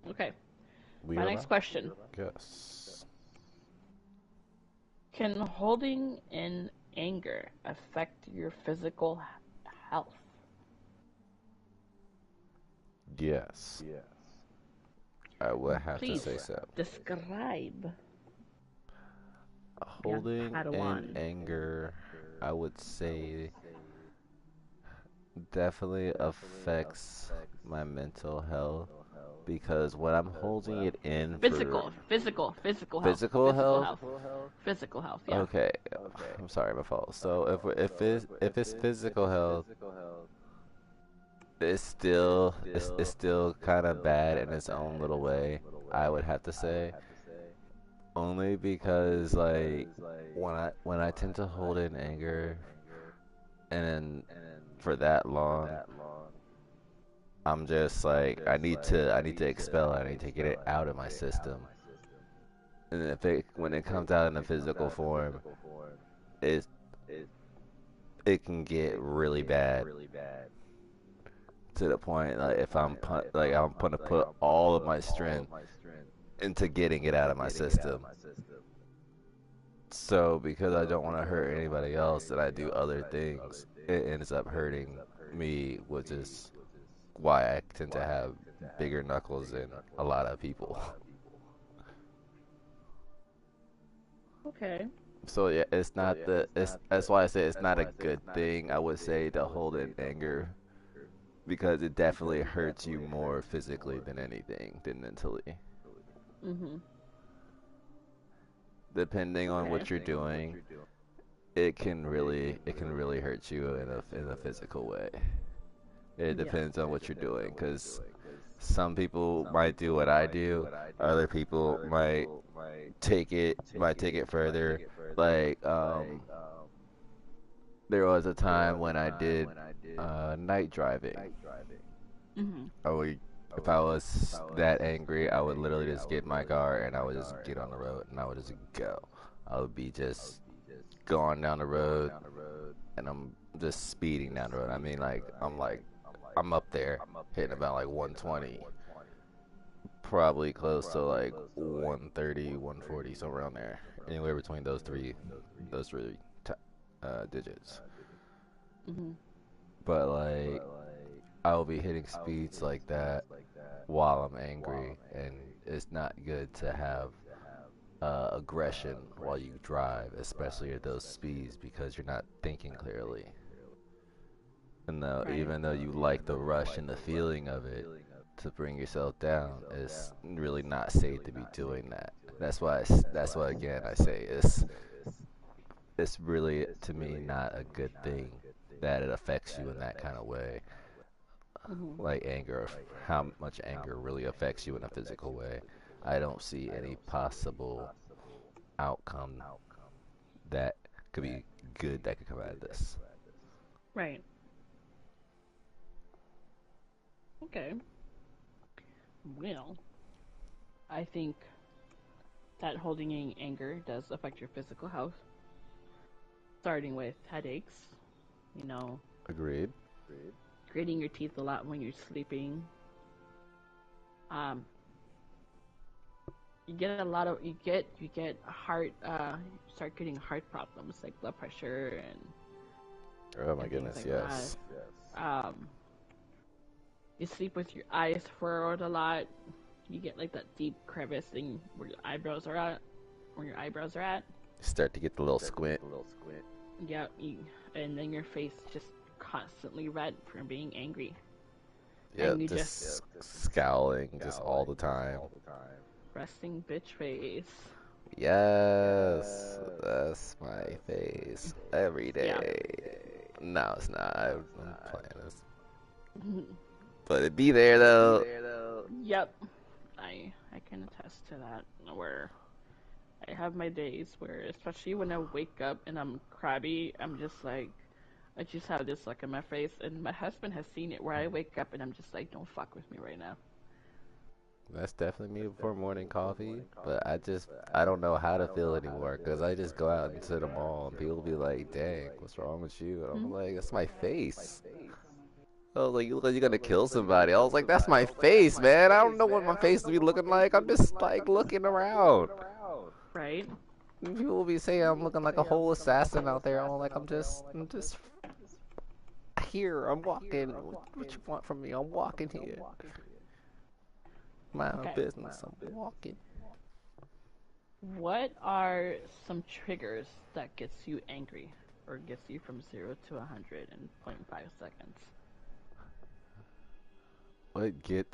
Okay. My next question. Yes. Can holding in anger affect your physical health? Yes. I would have Please to say so. describe. Holding Padawan. in anger, I would say, definitely affects my mental health because when I'm holding it in Physical health. Physical Physical health? health. Physical health. Yeah. Okay, I'm sorry, my fault. So if it's physical health, it's still kind of bad in its own little way. I would have to say, only because like when I tend to hold in anger, and then for that long, I'm just like I need to expel it. I need to get it out of my system. And when it comes out in a physical form, it it can get really bad to the point like if I'm gonna put all of my strength into getting it out of my system. So because I don't want to hurt anybody else and I do other things, it ends up hurting me, which is why I tend to have bigger knuckles than a lot of people. Okay. So yeah, that's why I say it's not a good thing. I would say to hold in anger because it definitely hurts you more physically than anything, than mentally. Mhm. Depending on Okay. what you're doing, it can really hurt you in a physical way. It depends on what you're doing, because some people might do what I do, other people might take it further. Like there was a time when I did night driving. Mhm. If I was that angry, I would literally just get in my car and I would just get on the road and I would just go. I would be just going down the road and I'm just speeding down the road. I mean, I'm up there hitting about like 120, probably close to like 130, 140, somewhere around there. Anywhere between those three digits. Hmm. But like, I'll be hitting speeds like that while I'm angry, and it's not good to have aggression while you drive, especially at those speeds, because you're not thinking clearly. And though, Right. even though you like the rush and the feeling of it, to bring yourself down, it's really not safe to be doing that. That's why again I say it's really to me not a good thing that it affects you in that kind of way, Hmm. like anger, how much anger really affects you in a physical way. I don't see any possible outcome that could be good that could come out of this. Right. Okay. Well, I think that holding in anger does affect your physical health, starting with headaches, you know, Agreed. gritting your teeth a lot when you're sleeping. Um, you get a lot of you get heart you start getting heart problems like blood pressure Oh my and things goodness, like that. yes. You sleep with your eyes furrowed a lot. You get like that deep crevice thing where your eyebrows are at, where your eyebrows are at. Start to get the little squint. Yeah, and then your face just constantly red from being angry, Yeah, and you just just scowling just all the time. resting bitch face. Yes, that's my face every Yeah. day. No, it's not. I'm playing this, but it be there though. Yep. I can attest to that. Where I have my days where, especially when I wake up and I'm crabby, I'm just like, I just have this look on my face, and my husband has seen it where I wake up and I'm just like, don't fuck with me right now. That's definitely me before morning coffee, but I don't know how to feel anymore because I just go out into the mall and people be like, "Dang, what's wrong with you?" And Hmm? I'm like, "That's my face." I was like, "You look like you're gonna kill somebody." I was like, "That's my face, man. I don't know what my face to be looking like. I'm just like looking around." Right? People will be saying I'm looking like a whole assassin out there. I'm like, I'm just here. I'm walking. What you want from me? I'm walking here. Mind my Okay. business. I'm walking. What are some triggers that gets you angry or gets you from 0 to 100 in .5 seconds? What get?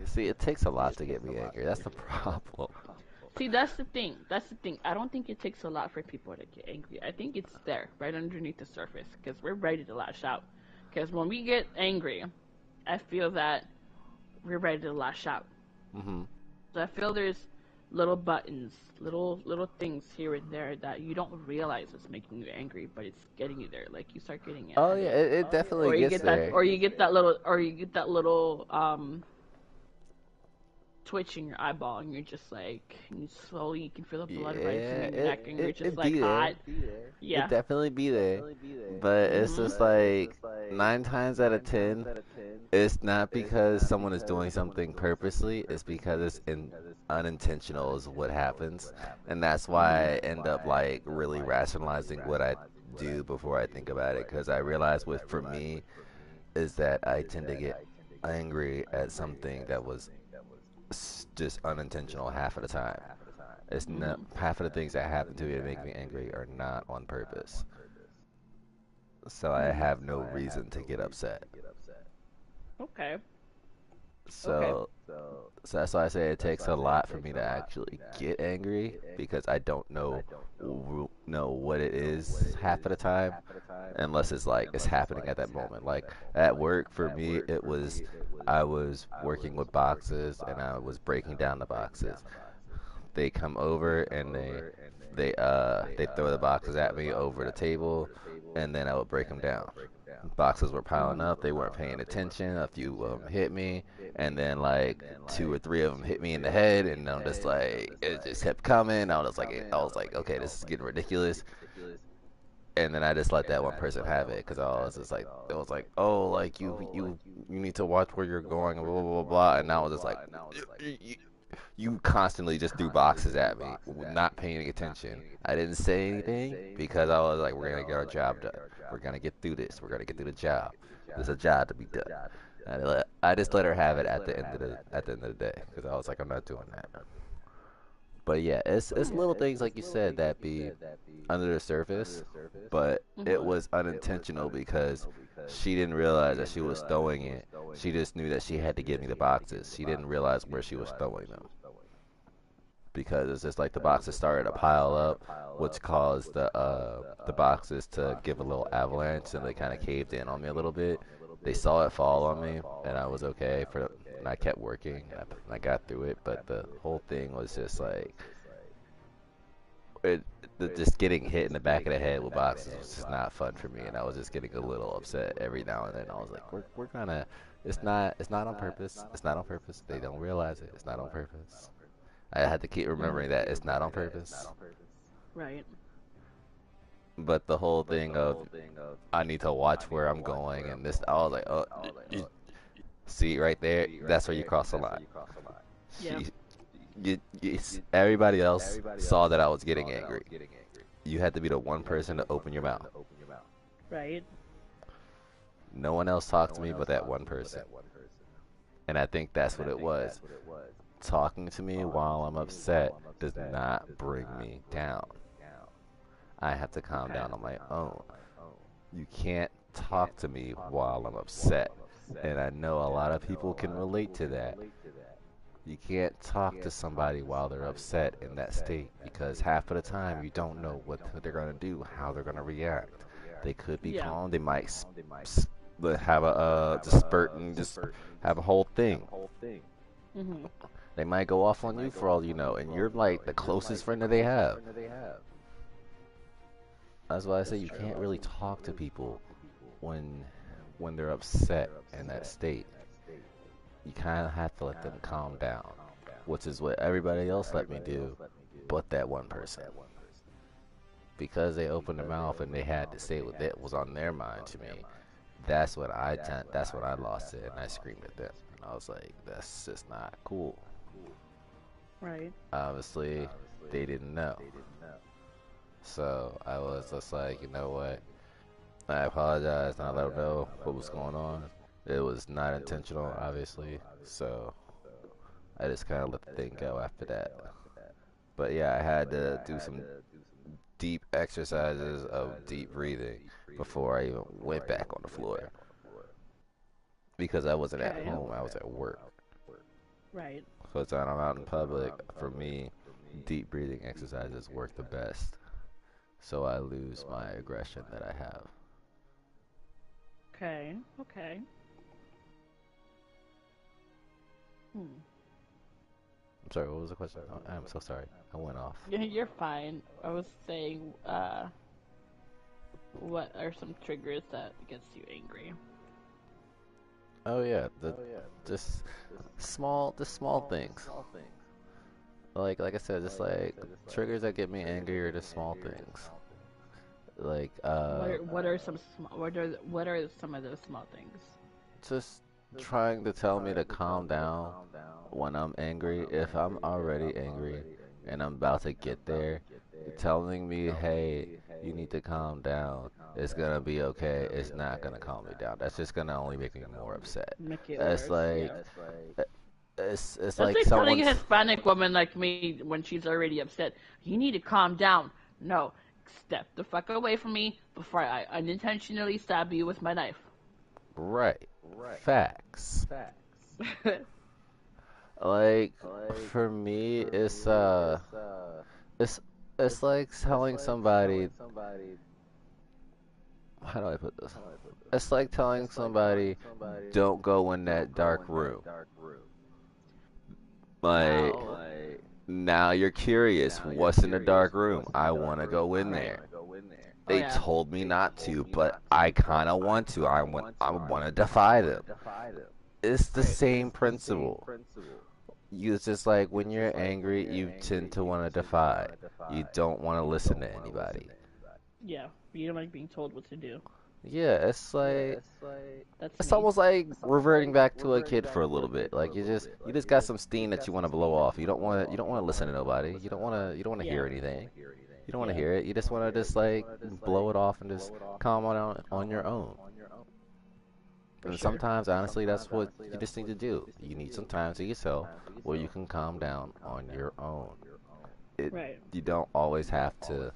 See, it takes a lot to get me angry. That's the problem. See, that's the thing. That's the thing. I don't think it takes a lot for people to get angry. I think it's there, right underneath the surface, because we're ready to lash out. Because when we get angry, I feel that we're ready to lash out. Hmm. So I feel there's little buttons, little things here and there that you don't realize is making you angry, but it's getting you there. Like you start getting a Oh yeah, headache, it definitely or you gets get that, there. or you get that little twitch in your eyeball, and you're just like, and you slowly you can feel the blood rising Yeah, in your neck, and you're just it like be there. hot. It Yeah. definitely be there. But it's Mhm. just like 9 times out of 10, it's not because someone is doing something purposely. It's because it's unintentional is what happens, and that's why I Mhm. end up like really rationalizing what I do before I think about it. Because I realize with for me is that I tend to get angry at something that was just unintentional half of the time. It's not Mhm. half of the things that happen to me to make me angry are not on purpose. So I Mhm. have no reason to get upset. Okay. Okay. So so that's why I say it takes a lot for me to actually get angry because I don't know what it is half of the time unless it's like it's happening at that moment. Like at work for me it was I was working with boxes and I was breaking down the boxes. They come over and they throw the boxes at me over the table and then I would break them down. Boxes were piling Mhm. up, they weren't paying attention. A few of them hit me and then like two or three of them hit me in the head and I'm just like it just kept coming. I was like okay, this is getting ridiculous. and then I just let that one person have it because I was just like, it was like, oh, like you need to watch where you're going, and blah blah blah blah, and I was just like, you, you constantly just threw boxes at me, not paying attention. I didn't say anything because I was like, we're gonna get our job done. We're gonna get through this. We're gonna get through the job. There's a job to be done. I just let her have it at the end of the day because I was like, I'm not doing that. But yeah, it's little things like you said that be under the surface, but it was unintentional because she didn't realize that she was throwing it. She just knew that she had to give me the boxes. She didn't realize where she was throwing them because it's just like the boxes started to pile up, which caused the boxes to give a little avalanche, and they kind of caved in on me a little bit. They saw it fall on me, and I was okay for, and I kept working, and I got through it. But the whole thing was just like it, just getting hit in the back of the head with boxes was just not fun for me, and I was just getting a little upset every now and then. I was like, we're gonna, it's not on purpose. It's not on purpose. They don't realize it. It's not on purpose. I had to keep remembering that it's not on purpose. Right. But the whole thing of I need to watch where I'm going and this, I was like, oh, see right there, that's where you cross the line. Yeah. Everybody else saw that I was getting angry. You had to be the one person to open your mouth. Right. No one else talked to me but that one person. And I think that's what it was. Talking to me while I'm upset does not bring me down. I have to calm down on my own. You can't talk to me while I'm upset. And I know a lot of people can relate to that. You can't talk to somebody while they're upset in that state because half of the time you don't know what they're going to do, how they're going to react. They could be calm, they might have a just spurt and just have a whole thing. Mm-hmm. They might go off on you for all you know, and you're like the closest friend that they have. That's why I say you can't really talk to people when they're upset in that state. You kind of have to let them calm down, which is what everybody else let me do, but that one person. Because they opened their mouth and they had to say what that was on their mind to me. That's what that's when I lost it, and I screamed at them. And I was like, that's just not cool. Right. Obviously, they didn't know. So I was just like, you know what? I apologize, and I let them know what was going on. It was not intentional, obviously. So I just kind of let the thing go after that. But yeah, I had to do some deep exercises of deep breathing before I even went back on the floor. Because I wasn't at home, I was at work. Right. So when I'm out in public, for me, deep breathing exercises work the best. So I lose my aggression that I have. Okay. Okay. I'm sorry, what was the question? Oh, I'm so sorry. I went off. Yeah, you're fine. I was saying, what are some triggers that gets you angry? Oh yeah, just small things. Like I said, just like triggers that get me angry are just small things. Like What are some what are some of those small things? just trying to tell me to calm down when I'm angry. If I'm already angry and I'm about to get there, telling me, hey, you need to calm down. It's gonna be okay. It's not gonna calm me down. That's just gonna only make me more upset. Make it It's worse. like Yeah. it's That's like like telling a someone's Hispanic woman like me when she's already upset, you need to calm down. No, step the fuck away from me before I unintentionally stab you with my knife. right. Facts. Like for me, it's it's like telling somebody. How do I put this? It's like telling somebody, don't go in that dark room. Like, Wow. now you're curious, what's in the dark room? I want to go in Right. there. Oh They yeah. told me not to, but I kind of want to. I want to defy them. It's the Right. same principle. It's just like when you're angry, you tend to want to defy. You don't want to listen to anybody. Yeah, you don't like being told what to do. Yeah, That's it's me. almost like reverting back to a kid for a little bit. Like you just got some steam that you want to blow off. You don't want to listen to nobody. You don't want to hear Yeah, anything. You don't want to yeah, hear it. You just want to just like blow it off and just calm on your own. for And sure. sometimes, honestly, that's what you just need to do. You need some time to yourself where you can calm down on your own. It Right. You don't always have to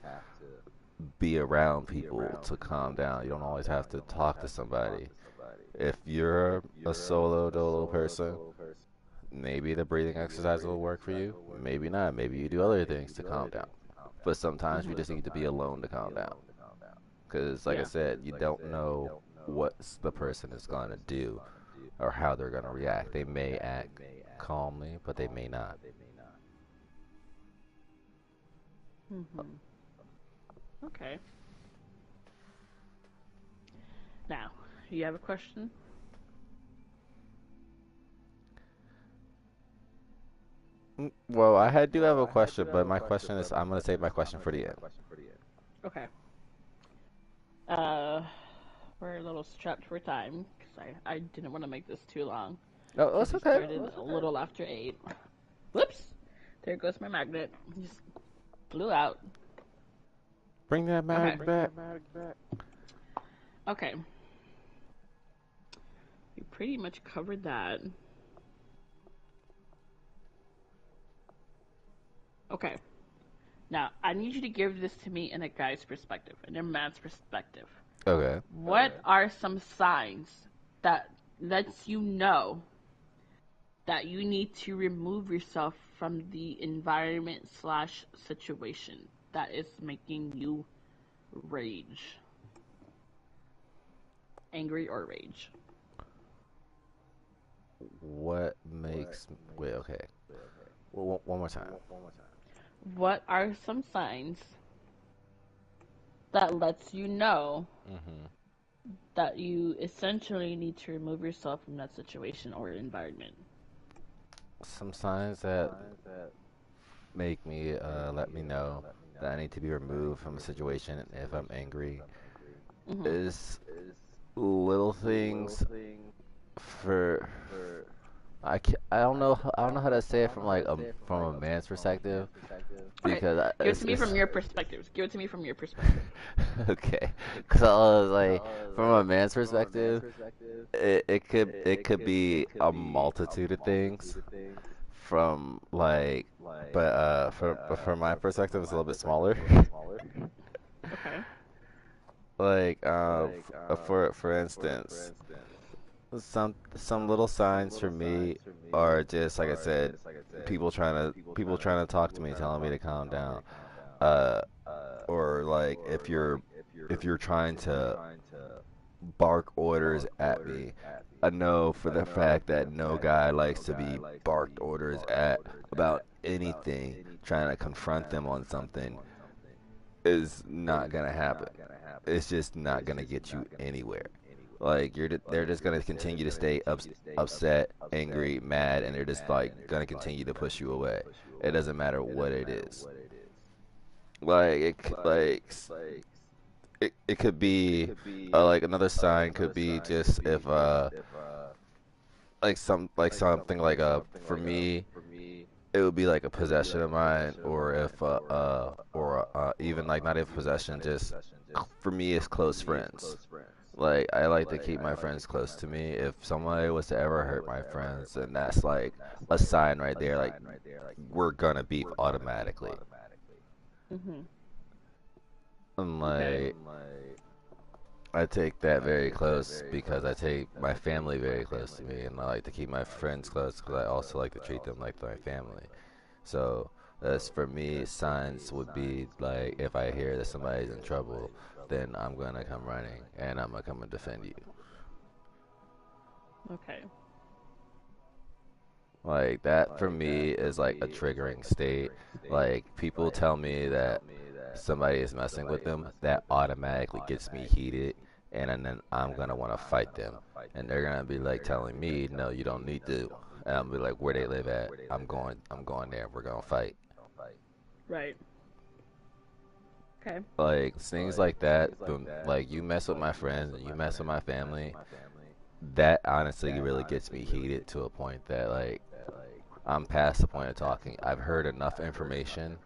be around people to calm down. You don't always have to talk to somebody. If you're a solo dolo person, maybe the breathing exercise will work for you. Maybe not. Maybe you do other things to calm down. But sometimes you Mhm. just need to be alone to calm down. Because, like I Yeah. said, you don't know what the person is going to do or how they're going to react. They may act calmly, but they may not. Mhm. Okay. Now, you have a question? Well, do have a question, but my question is I'm going to save my question for the end. Okay. Uh, we're a little strapped for time because I didn't want to make this too long Oh, because that's we okay. started a little after 8. Whoops! There goes my magnet. Just blew out. Bring that Okay. mag back. Okay. We pretty much covered that. Okay. Now, I need you to give this to me in a guy's perspective, in a man's perspective. Okay. What are some signs that lets you know that you need to remove yourself from the environment slash situation that is making you rage, angry or rage? What makes. Wait, okay. One more time. What are some signs that lets you know Hmm. that you essentially need to remove yourself from that situation or environment? Some signs that make me let me know that I need to be removed from a situation if I'm angry Hmm. is little things for I don't know how to say it from like from a man's perspective Okay, because give it to me from your perspective. Give it to me from your perspective. okay, because I was like from a man's perspective it could be a multitude of things from like but from my perspective it's a little bit smaller. Okay. Like for instance, some little signs for me are just like I said, people trying to talk to me, telling me to calm down. Uh, or like if you're trying to bark orders at me, I know for the fact that no guy likes to be barked orders at about anything. Trying to confront them on something is not gonna happen. It's just not gonna get you anywhere. Like they're just gonna continue to stay upset, angry, mad, and they're just like gonna continue to push you away. It doesn't matter what it is. Like it could be like another sign could be just if like something like for me it would be like a possession of mine or if or even like not even possession just for me it's close friends. Like I like to keep my friends close to me. If somebody was to ever hurt my friends, then that's like a sign right there. Like we're gonna beef automatically. Hmm. And Okay. like I take that very close because I take my family very close to me, and I like to keep my friends close because I also like to treat them like my family. So as for me, signs would be like if I hear that somebody's in trouble, then I'm gonna come running and I'm gonna come and defend you. Okay. Like that for me is like a triggering state. Like people tell me that somebody is messing with them, that automatically gets me heated, and then I'm gonna want to fight them, and they're gonna be like telling me, "No, you don't need to," and I'm be like, "Where they live at? I'm going there. We're gonna fight." Right. Okay. Like things like that, like you mess with my friends and you mess with my family, that honestly really gets me heated to a point that like I'm past the point of talking. I've heard enough information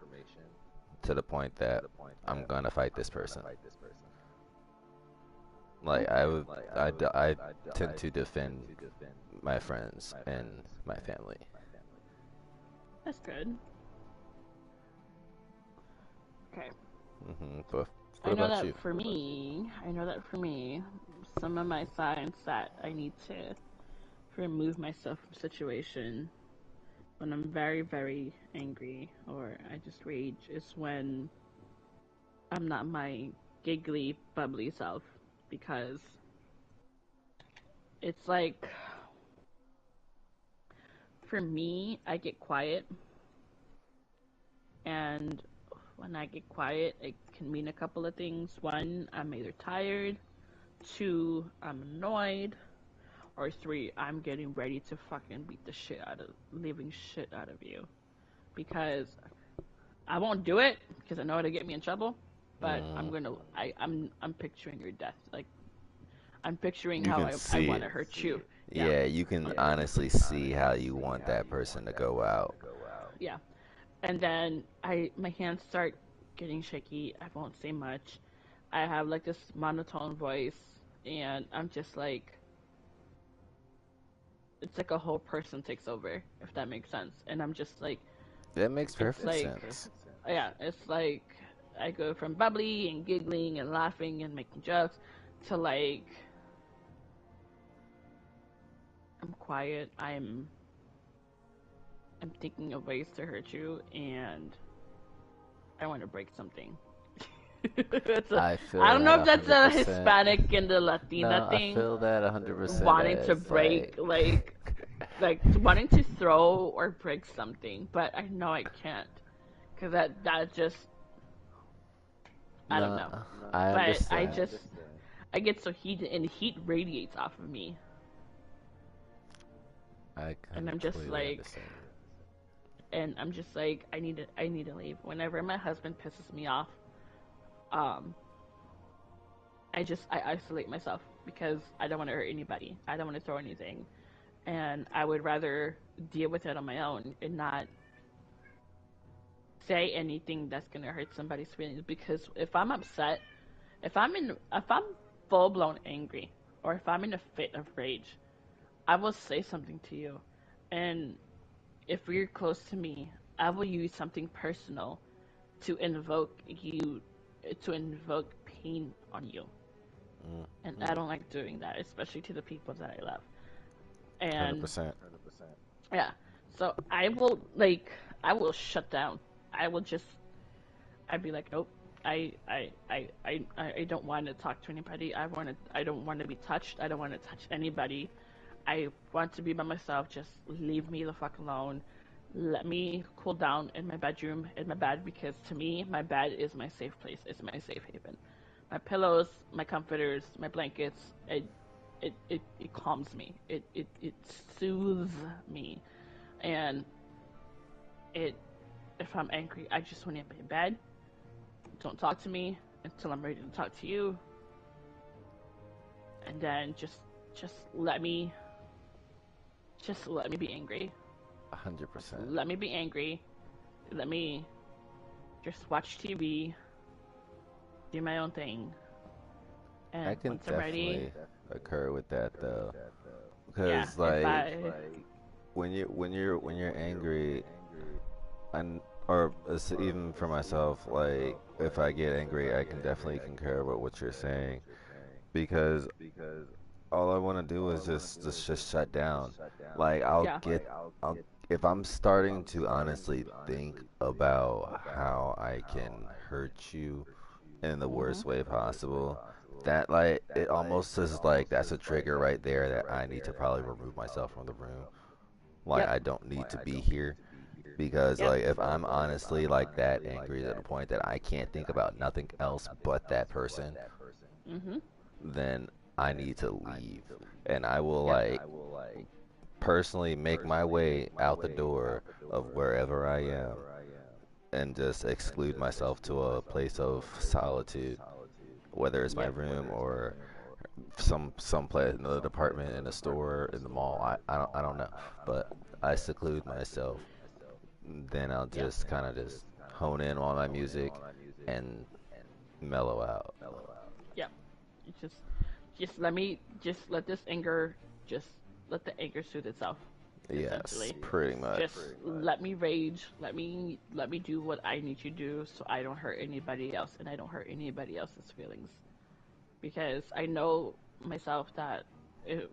to the point that I'm gonna fight this person. Like I tend to defend my friends and my family. That's good. Okay. But what I know about that you? for me, some of my signs that I need to remove myself from situation when I'm very, very angry or I just rage is when I'm not my giggly, bubbly self because it's like for me, I get quiet, and when I get quiet, it can mean a couple of things. One, I'm either tired. Two, I'm annoyed. Or three, I'm getting ready to fucking beat the shit out of, living shit out of you. Because I won't do it because I know it'll get me in trouble. But Mm, I'm picturing your death. Like I'm picturing you how can I see want to it. hurt you. Yeah, Yeah, you can honestly see how you want that person to go out. yeah. And then my hands start getting shaky. I won't say much. I have like this monotone voice, and I'm just like, it's like a whole person takes over, if that makes sense. And I'm just like, That makes it's perfect like, sense. yeah, it's like I go from bubbly and giggling and laughing and making jokes to like, I'm quiet. I'm thinking of ways to hurt you, and I want to break something. it's a, I I feel don't know that if that's a 100%. Hispanic and the Latina No, I thing, feel that 100% wanting to as break like like wanting to throw or break something, but I know I can't because that just I don't no, know. I But understand. I get so heated and heat radiates off of me, I and completely understand. I'm just like I need to leave. Whenever my husband pisses me off, um, I isolate myself because I don't want to hurt anybody. I don't want to throw anything, and I would rather deal with it on my own and not say anything that's gonna hurt somebody's feelings. Because if I'm upset, if I'm full blown angry, or if I'm in a fit of rage, I will say something to you, and if you're close to me, I will use something personal to invoke you, to invoke pain on you. Mm, And I don't like doing that, especially to the people that I love. And 100%. yeah, so I will shut down. I will just, I'd be like, nope. I don't want to talk to anybody. I don't want to be touched. I don't want to touch anybody. I want to be by myself. Just leave me the fuck alone. Let me cool down in my bedroom, in my bed, because to me, my bed is my safe place. It's my safe haven. My pillows, my comforters, my blankets, it calms me. It soothes me. And it, if I'm angry, I just want to be in bed. Don't talk to me until I'm ready to talk to you. And then just let me, just let me be angry. Just 100%. let me be angry. Let me just watch TV, do my own thing. I And can once I'm ready, definitely occur with that though, yeah, because if like I, when you're angry, and or even for myself, like if I get angry, I can definitely concur with what you're saying because all I want to do is just shut down. Like yeah, I'll if I'm starting to honestly think about how I can hurt you in the mhm, worst way possible, that like it almost is like that's a trigger right there that I need to probably remove myself from the room. Like yep, I don't need to be here because yep, like if I'm honestly like that angry to the point that I can't think about nothing else but that person, mhm, then I need to leave. And I will yep, like personally make my way out the door of wherever I am and just exclude myself to a place of solitude, whether it's my Yep. room or some place, another department in a store in the mall. I don't know, but I seclude myself. Then I'll Yep. just kind of just hone in on my music and mellow out. Yep. You just let this anger, just let the anger soothe itself. Yes, Essentially, pretty much. just let me rage. Let me do what I need to do, so I don't hurt anybody else, and I don't hurt anybody else's feelings. Because I know myself that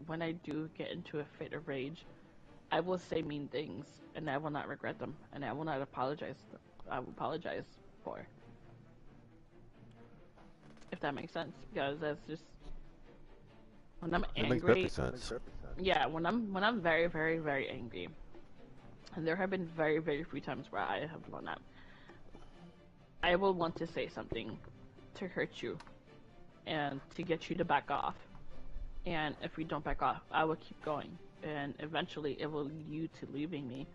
when I do get into a fit of rage, I will say mean things, and I will not regret them, and I will not apologize. I will apologize for, if that makes sense. Because that's just when I'm It makes perfect angry. sense. Yeah, when I'm very very very angry, and there have been very very few times where I have blown up. I will want to say something to hurt you and to get you to back off. And if you don't back off, I will keep going. And eventually it will lead you to leaving me.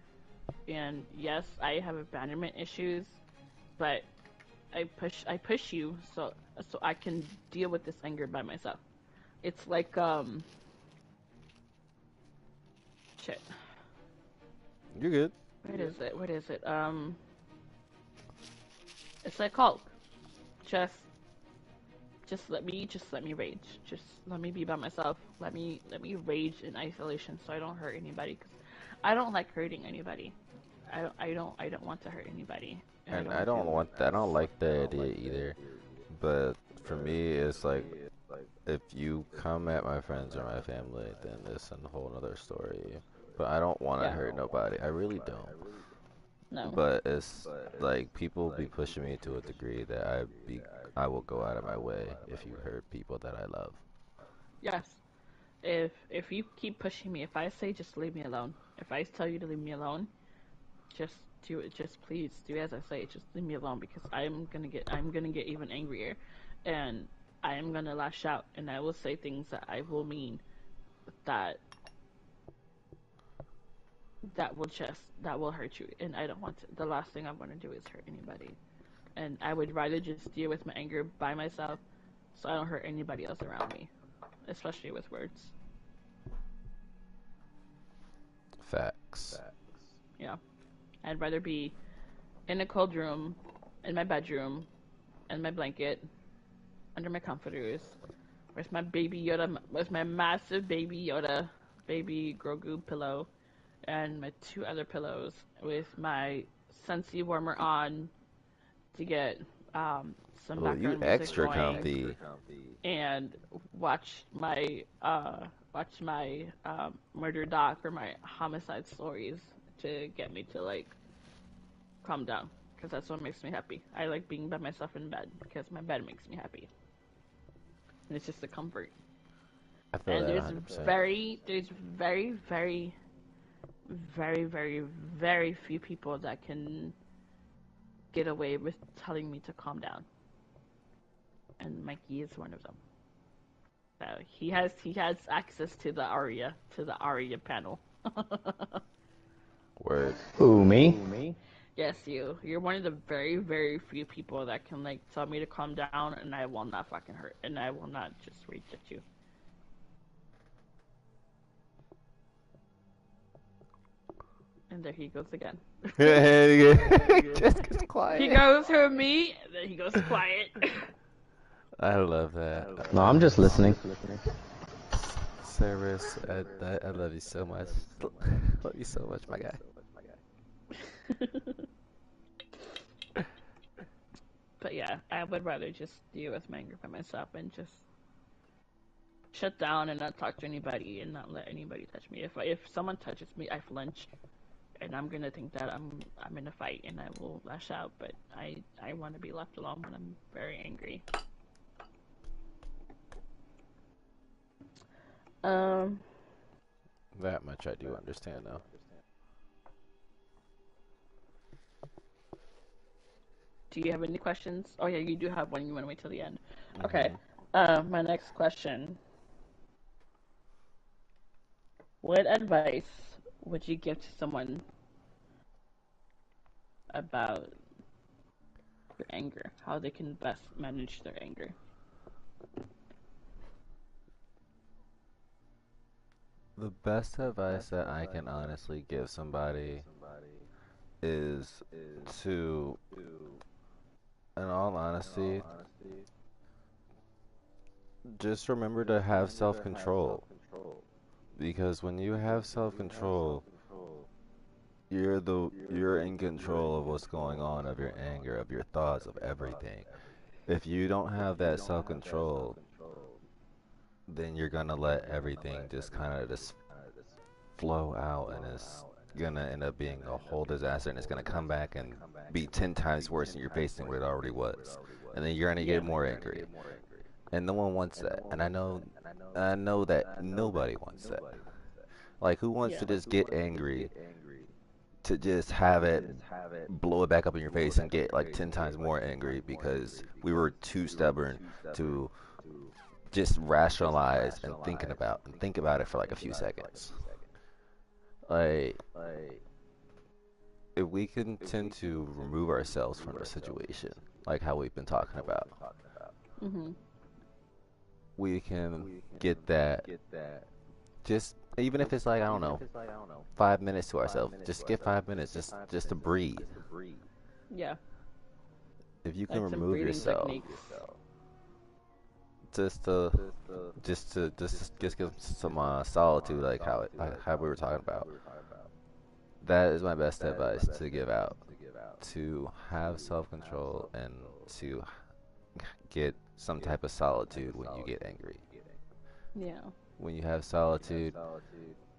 And yes, I have abandonment issues, but I push you so I can deal with this anger by myself. It's like shit. You're good. What is it? What is it? It's like Hulk. Just just let me rage. Just let me be by myself. Let me rage in isolation so I don't hurt anybody, cuz I don't like hurting anybody. I don't want to hurt anybody. And I And I don't don't do want that. I don't like the idea either. But for me, it's like if you come at my friends or my family, then it's a whole other story. But I don't want to yeah. hurt nobody. I really don't. No. But it's like people be pushing me to a degree that I will go out of my way if you hurt people that I love. Yes. If you keep pushing me, if I say just leave me alone. If I tell you to leave me alone, just do it. Just please do as I say. Just leave me alone because I'm gonna get even angrier, and I am gonna lash out and I will say things that I will mean that that will hurt you, and I don't want to. The last thing I want to do is hurt anybody, and I would rather just deal with my anger by myself, so I don't hurt anybody else around me, especially with words. Facts. Yeah, I'd rather be in a cold room, in my bedroom, in my blanket, under my comforters, with my baby Yoda, with my massive baby Yoda, baby Grogu pillow, and my two other pillows, with my Scentsy warmer on to get some Oh, you background music extra going, comfy. and watch my murder doc or my homicide stories to get me to like calm down, because that's what makes me happy. I like being by myself in bed because my bed makes me happy, and it's just a comfort. I feel And that there's very very very very very few people that can get away with telling me to calm down, and Mikey is one of them. So he has access to the Aria panel. Word. Who, me? Yes, you're one of the very very few people that can like tell me to calm down, and I will not fucking hurt, and I will not just rage at you. And there he goes again. Just He quiet. goes to me, and then he goes quiet. I love that. No, I'm just listening. Service, I love you so much. Love you so much, my guy. But yeah, I would rather just deal with my anger by myself and just shut down and not talk to anybody and not let anybody touch me. If someone touches me, I flinch, and I'm gonna think that I'm in a fight and I will lash out. But I want to be left alone when I'm very angry. Um, That much I do understand, though. do you have any questions? Oh yeah, you do have one. You want to wait till the end? Okay. Hmm. My next question: what advice would you give to someone about their anger, how they can best manage their anger. The best advice that I can honestly give somebody is to, in all honesty, just remember to have self-control. Because when you have self-control, you're in control of what's going on, of your anger, of your thoughts, of everything. If you don't have that self-control, then you're gonna let everything just kind of just flow out, and it's gonna end up being a whole disaster, and it's gonna come back and be 10 times worse in your face than what it already was. And then you're gonna Yeah. get more angry. And no one wants that. And I know that nobody wants that. Like, who wants Yeah. to just get angry to just have it blow it back up in your face and get like 10 times more angry because we were too stubborn to just rationalize and think about it for like a few seconds. Like, if we can tend to remove ourselves from the situation, like how we've been talking about, Mhm. we can get that. Just even if it's like, I don't know, 5 minutes to ourselves, just get 5 minutes just to breathe. Yeah. If you can Like some remove breathing yourself, techniques. just to just give some solitude, like how we were talking about. That is my best advice to give out. To have self-control and to get some type of solitude when you get angry. Yeah. When you have solitude,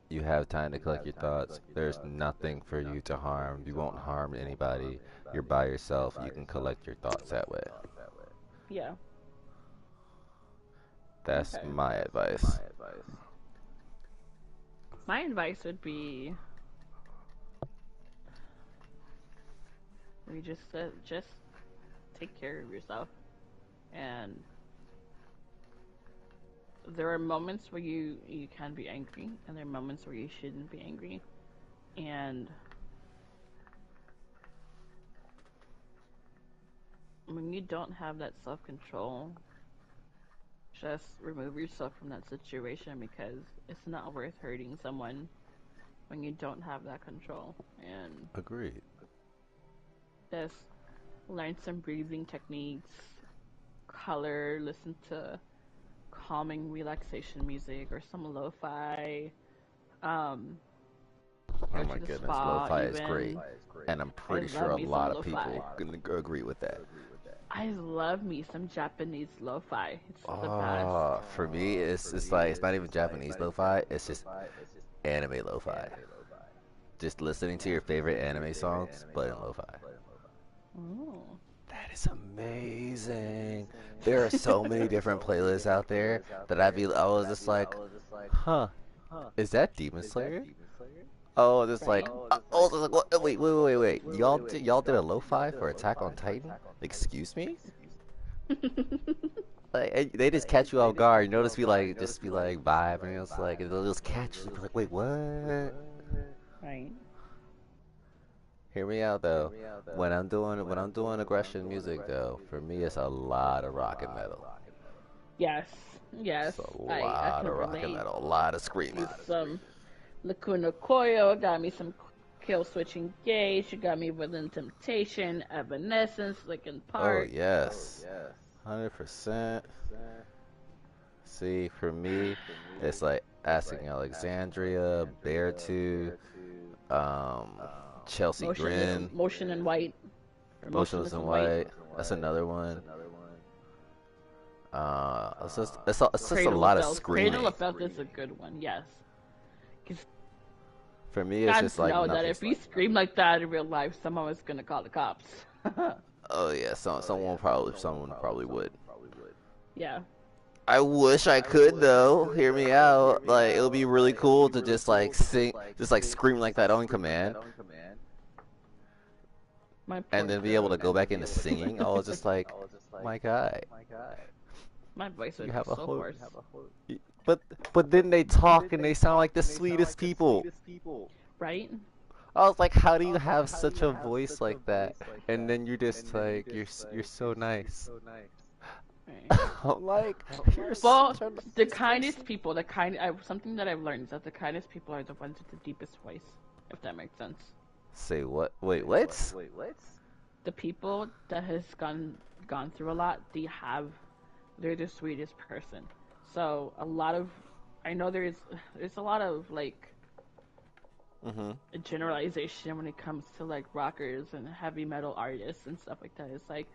you have time to collect your thoughts. There's nothing for you to harm. You won't harm anybody. You're by yourself. You can collect your thoughts that way. Yeah. That's Okay. my advice. My advice would be we just take care of yourself. And there are moments where you can be angry, and there are moments where you shouldn't be angry. And when you don't have that self control, just remove yourself from that situation because it's not worth hurting someone when you don't have that control. And Agreed. just learn some breathing techniques, color, listen to calming relaxation music or some lo-fi. Um, Oh go my to the goodness, spa lo-fi is great. even. And I'm I pretty sure love a me some lot of lo-fi. people can agree with that. I love me some Japanese lo-fi. It's the best. Oh, for me, it's like it's not even Japanese lo-fi. It's just anime lo-fi. Just listening to your favorite anime songs, but in lo-fi. Oh. That is amazing. There are so many different playlists out there that I was just like, huh, is that Demon Slayer? Oh, just like, Right? oh, just like, wait. Y'all did a lo-fi for Attack on Titan? Excuse me? Like, they just catch you off guard. You notice we like just be like vibing. It's like they'll just catch you. Be like, wait, what? Right. Hear me out though. When I'm doing aggression music though, for me it's a lot of rock and metal. Yes. Yes. It's a I lot can of rock and relate. metal, a lot of Me screaming. some Lacuna Coil, got me some Kill Switch Engage, you got me Within Temptation, Evanescence, Linkin Oh Park. yes, 100%. See, for me, it's like Asking Alexandria, Beartooth, um, Chelsea Grin, Motion in White, or Motionless Motionless in in White. White. That's another one. It's just a Cradle of lot of Filth. Cradle screaming. of Filth is a good one, yes. Because For me, it's just gods like know that nothing. if you scream like that in real life, someone is gonna call the cops. Oh yeah, someone probably would. Yeah. I wish I could though. Hear me out. Like, it would be really cool to just like sing, just like scream like that on command, My and poor then be able to throat. go back into singing. I was just like, my guy, My voice you would be have a so whole. hoarse. But then they talk and they sound like the sweetest people. Right? I was like, how do you have such a voice like that? And then you're just like, you're so nice. Right. I'm like, you're Well, such a the nice kindest person. people, something that I've learned is that the kindest people are the ones with the deepest voice, if that makes sense. Say what? Wait, what? The people that has gone through a lot, they're the sweetest person. So a lot of, I know there's a lot of like Mhm. a generalization when it comes to like rockers and heavy metal artists and stuff like that. It's like,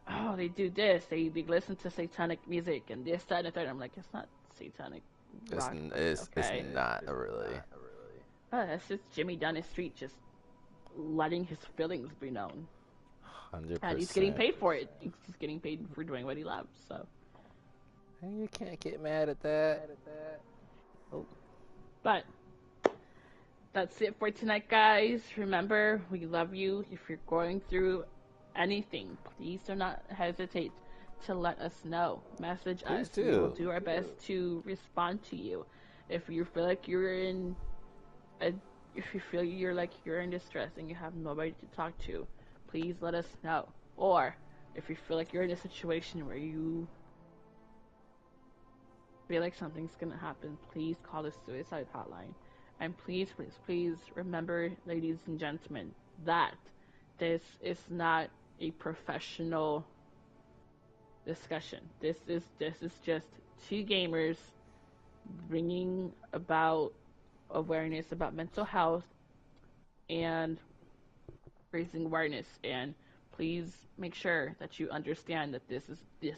oh, they do this, they listen to satanic music and this, that, and the third. I'm like, it's not satanic rock, but It's okay. not really. That's just Jimmy down the street just letting his feelings be known. Hundred And he's getting percent. paid for it. He's getting paid for doing what he loves. So, And you can't get mad at that. Oh, but that's it for tonight, guys. Remember, we love you. If you're going through anything, please do not hesitate to let us know. Message please us. We will do. do our best to respond to you. If you feel like a, if you feel you're in distress and you have nobody to talk to, please let us know. Or if you feel like you're in a situation where you feel like something's gonna happen, please call the suicide hotline. And please, please, please remember, ladies and gentlemen, that this is not a professional discussion. This is just two gamers bringing about awareness about mental health and raising awareness. And please make sure that you understand that this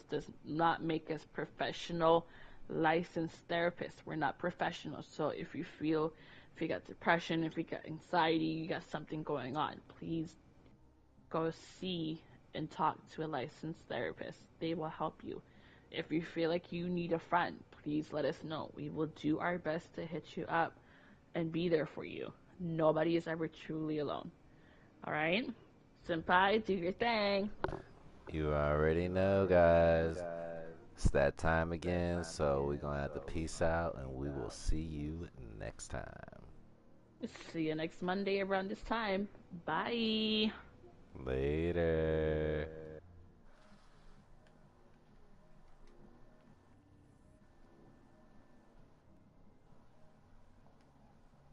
does not make us professional licensed therapists. We're not professionals. So if you got depression, if you got anxiety, you got something going on, please go see and talk to a licensed therapist. They will help you. If you feel like you need a friend, please let us know. We will do our best to hit you up and be there for you. Nobody is ever truly alone. All right? Senpai, do your thing. You already know, guys. It's that time again, so we're gonna have to peace out, and we will see you next time. See you next Monday around this time. Bye.